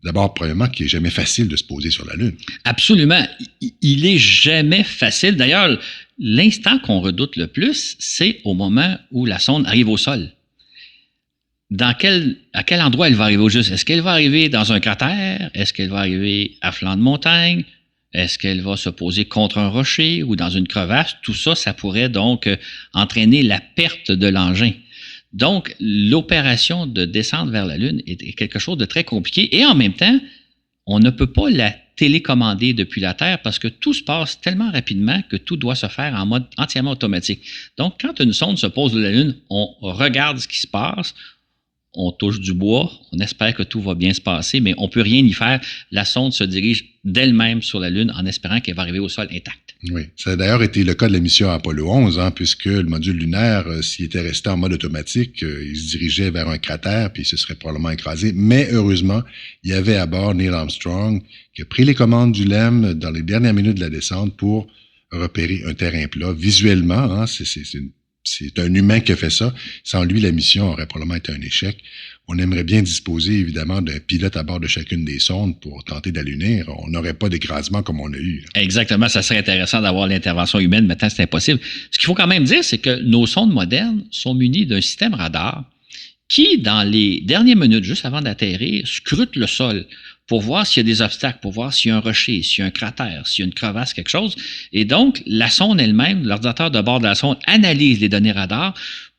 S2: d'abord, premièrement, qu'il n'est jamais facile de se poser sur la Lune.
S3: Absolument. Il est jamais facile. D'ailleurs, l'instant qu'on redoute le plus, c'est au moment où la sonde arrive au sol. À quel endroit elle va arriver au juste? Est-ce qu'elle va arriver dans un cratère? Est-ce qu'elle va arriver à flanc de montagne? Est-ce qu'elle va se poser contre un rocher ou dans une crevasse? Tout ça, ça pourrait donc entraîner la perte de l'engin. Donc, l'opération de descente vers la Lune est quelque chose de très compliqué et en même temps, on ne peut pas la télécommander depuis la Terre parce que tout se passe tellement rapidement que tout doit se faire en mode entièrement automatique. Donc, quand une sonde se pose sur la Lune, on regarde ce qui se passe, on touche du bois, on espère que tout va bien se passer, mais on ne peut rien y faire. La sonde se dirige d'elle-même sur la Lune en espérant qu'elle va arriver au sol intacte.
S2: Oui, ça a d'ailleurs été le cas de la mission Apollo 11, puisque le module lunaire, s'il était resté en mode automatique, il se dirigeait vers un cratère puis il se serait probablement écrasé. Mais heureusement, il y avait à bord Neil Armstrong qui a pris les commandes du LEM dans les dernières minutes de la descente pour repérer un terrain plat. Visuellement, c'est un humain qui a fait ça. Sans lui, la mission aurait probablement été un échec. On aimerait bien disposer, évidemment, d'un pilote à bord de chacune des sondes pour tenter d'allunir. On n'aurait pas d'écrasement comme on a eu.
S3: Exactement. Ça serait intéressant d'avoir l'intervention humaine. Maintenant, c'est impossible. Ce qu'il faut quand même dire, c'est que nos sondes modernes sont munies d'un système radar qui, dans les dernières minutes, juste avant d'atterrir, scrute le sol pour voir s'il y a des obstacles, pour voir s'il y a un rocher, s'il y a un cratère, s'il y a une crevasse, quelque chose. Et donc, la sonde elle-même, l'ordinateur de bord de la sonde, analyse les données radar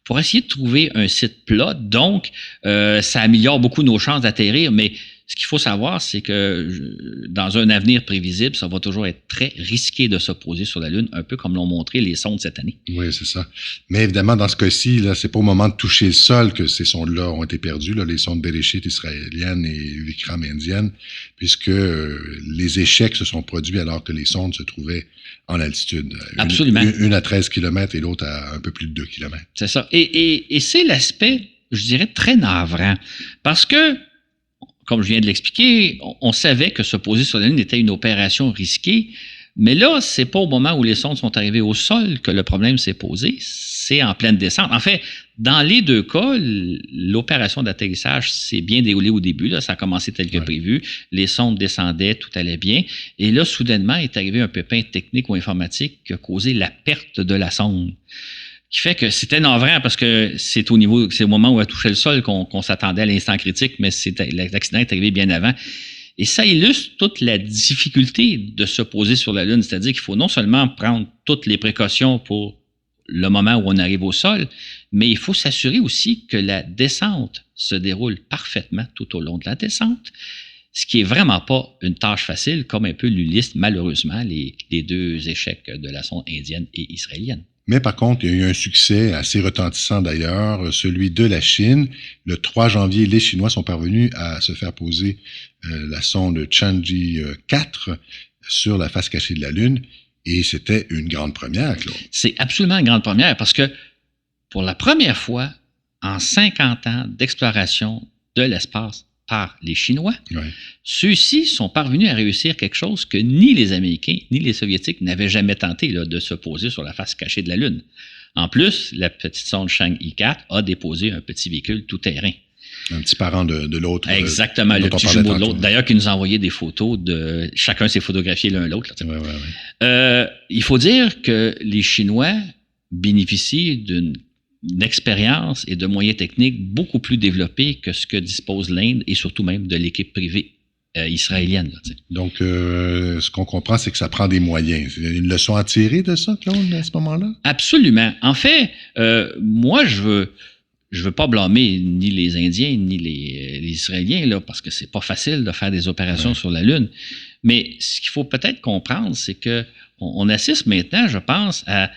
S3: pour essayer de trouver un site plat. Donc, ça améliore beaucoup nos chances d'atterrir, mais ce qu'il faut savoir, c'est que dans un avenir prévisible, ça va toujours être très risqué de se poser sur la Lune, un peu comme l'ont montré les sondes cette année.
S2: Oui, c'est ça. Mais évidemment, dans ce cas-ci, là, c'est pas au moment de toucher le sol que ces sondes-là ont été perdues, là, les sondes Bereshit israéliennes et Vikram indiennes, puisque les échecs se sont produits alors que les sondes se trouvaient en altitude.
S3: Absolument.
S2: Une à 13 km et l'autre à un peu plus de 2 km.
S3: C'est ça. Et c'est l'aspect, je dirais, très navrant. Parce que, comme je viens de l'expliquer, on savait que se poser sur la Lune était une opération risquée, mais là, c'est pas au moment où les sondes sont arrivées au sol que le problème s'est posé, c'est en pleine descente. En fait, dans les deux cas, l'opération d'atterrissage s'est bien déroulée au début, là, ça a commencé tel que prévu, les sondes descendaient, tout allait bien, et là, soudainement, est arrivé un pépin technique ou informatique qui a causé la perte de la sonde. Qui fait que c'était navrant parce que c'est au moment où elle touchait le sol qu'on s'attendait à l'instant critique, mais l'accident est arrivé bien avant. Et ça illustre toute la difficulté de se poser sur la Lune. C'est-à-dire qu'il faut non seulement prendre toutes les précautions pour le moment où on arrive au sol, mais il faut s'assurer aussi que la descente se déroule parfaitement tout au long de la descente, ce qui est vraiment pas une tâche facile, comme un peu l'illustre malheureusement les deux échecs de la sonde indienne et israélienne.
S2: Mais par contre, il y a eu un succès assez retentissant d'ailleurs, celui de la Chine. Le 3 janvier, les Chinois sont parvenus à se faire poser la sonde Chang'e 4 sur la face cachée de la Lune. Et c'était une grande première, Claude.
S3: C'est absolument une grande première parce que pour la première fois en 50 ans d'exploration de l'espace par les Chinois, ceux-ci sont parvenus à réussir quelque chose que ni les Américains ni les Soviétiques n'avaient jamais tenté, là, de se poser sur la face cachée de la Lune. En plus, la petite sonde Chang'e 4 a déposé un petit véhicule tout-terrain.
S2: Un petit parent de l'autre.
S3: Exactement, le petit jumeau de l'autre. D'ailleurs, qui nous a envoyé des photos de... Chacun s'est photographié l'un l'autre. Il faut dire que les Chinois bénéficient d'une expérience et de moyens techniques beaucoup plus développés que ce que dispose l'Inde et surtout même de l'équipe privée israélienne. Là,
S2: donc, ce qu'on comprend, c'est que ça prend des moyens. Il y a une leçon à tirer de ça, Claude, à ce moment-là?
S3: Absolument. En fait, moi, je veux pas blâmer ni les Indiens ni les Israéliens là, parce que c'est pas facile de faire des opérations sur la Lune. Mais ce qu'il faut peut-être comprendre, c'est que on assiste maintenant, je pense, à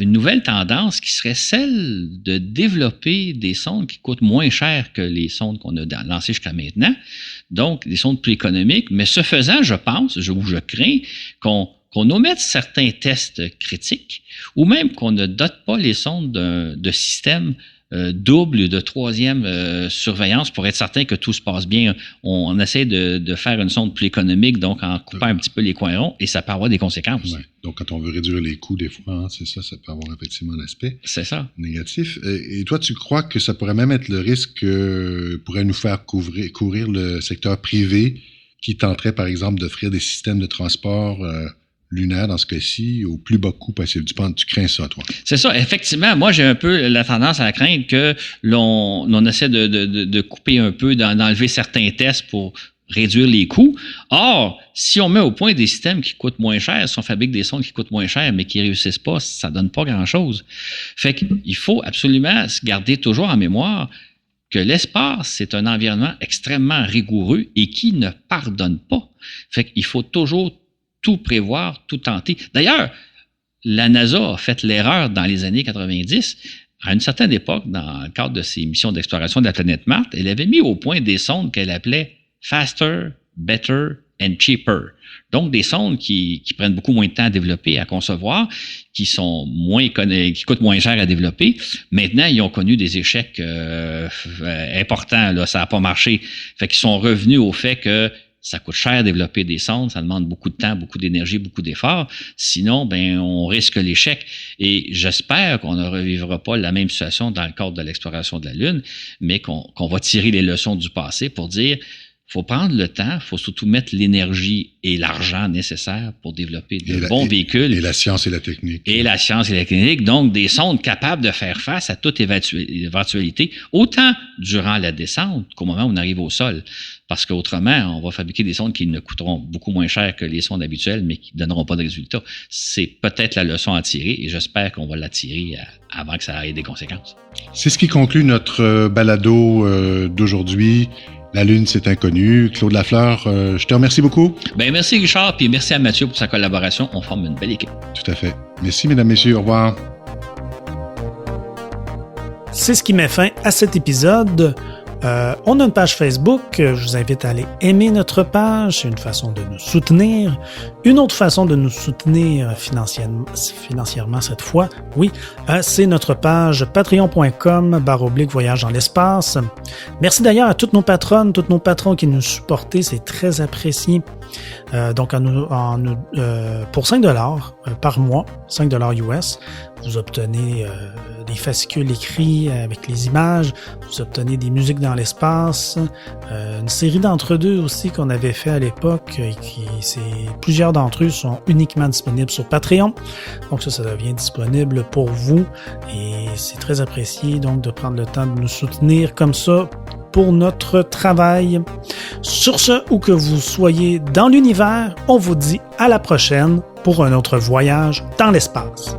S3: une nouvelle tendance qui serait celle de développer des sondes qui coûtent moins cher que les sondes qu'on a lancées jusqu'à maintenant. Donc, des sondes plus économiques. Mais ce faisant, je pense, je crains qu'on qu'on omette certains tests critiques ou même qu'on ne dote pas les sondes de systèmes double ou de troisième surveillance pour être certain que tout se passe bien. On essaie de faire une sonde plus économique, donc en coupant un petit peu les coins ronds, et ça peut avoir des conséquences.
S2: Ouais. Donc, quand on veut réduire les coûts, des fois, hein, c'est ça, ça peut avoir effectivement un aspect négatif. Et toi, tu crois que ça pourrait même être le risque que pourrait nous faire courir le secteur privé qui tenterait, par exemple, d'offrir des systèmes de transport lunaire, dans ce cas-ci, au plus bas coût possible. Tu crains ça, toi?
S3: C'est ça. Effectivement, moi, j'ai un peu la tendance à craindre que l'on essaie de couper un peu, d'enlever certains tests pour réduire les coûts. Or, si on met au point des systèmes qui coûtent moins cher, si on fabrique des sondes qui coûtent moins cher, mais qui ne réussissent pas, ça ne donne pas grand-chose. Fait qu'il faut absolument se garder toujours en mémoire que l'espace, c'est un environnement extrêmement rigoureux et qui ne pardonne pas. Fait qu'il faut toujours tout prévoir, tout tenter. D'ailleurs, la NASA a fait l'erreur dans les années 90. À une certaine époque, dans le cadre de ses missions d'exploration de la planète Mars, elle avait mis au point des sondes qu'elle appelait « Faster, Better and Cheaper ». Donc, des sondes qui prennent beaucoup moins de temps à développer, à concevoir, qui coûtent moins cher à développer. Maintenant, ils ont connu des échecs importants. Là, ça n'a pas marché. Fait qu'ils sont revenus au fait que ça coûte cher à développer des sondes, ça demande beaucoup de temps, beaucoup d'énergie, beaucoup d'efforts. Sinon, on risque l'échec. Et j'espère qu'on ne revivra pas la même situation dans le cadre de l'exploration de la Lune, mais qu'on va tirer les leçons du passé pour dire il faut prendre le temps, il faut surtout mettre l'énergie et l'argent nécessaires pour développer de bons véhicules.
S2: Et la science et la technique.
S3: Et la science et la technique, donc des sondes capables de faire face à toute éventualité, autant durant la descente qu'au moment où on arrive au sol. Parce qu'autrement, on va fabriquer des sondes qui ne coûteront beaucoup moins cher que les sondes habituelles, mais qui ne donneront pas de résultats. C'est peut-être la leçon à tirer, et j'espère qu'on va la tirer avant que ça ait des conséquences.
S2: C'est ce qui conclut notre balado d'aujourd'hui. La Lune, c'est inconnu. Claude Lafleur, je te remercie beaucoup.
S3: Merci Richard, puis merci à Mathieu pour sa collaboration. On forme une belle équipe.
S2: Tout à fait. Merci, mesdames, messieurs. Au revoir.
S1: C'est ce qui met fin à cet épisode. On a une page Facebook. Je vous invite à aller aimer notre page. C'est une façon de nous soutenir. Une autre façon de nous soutenir financièrement cette fois, oui, c'est notre page patreon.com/voyage dans l'espace. Merci d'ailleurs à toutes nos patronnes, tous nos patrons qui nous supportent. C'est très apprécié. Donc, pour $5 par mois, $5 US, vous obtenez des fascicules écrits avec les images, vous obtenez des musiques dans l'espace, une série d'entre-deux aussi qu'on avait fait à l'époque et plusieurs d'entre eux sont uniquement disponibles sur Patreon. Donc ça devient disponible pour vous et c'est très apprécié donc de prendre le temps de nous soutenir comme ça pour notre travail. Sur ce, où que vous soyez dans l'univers, on vous dit à la prochaine pour un autre voyage dans l'espace.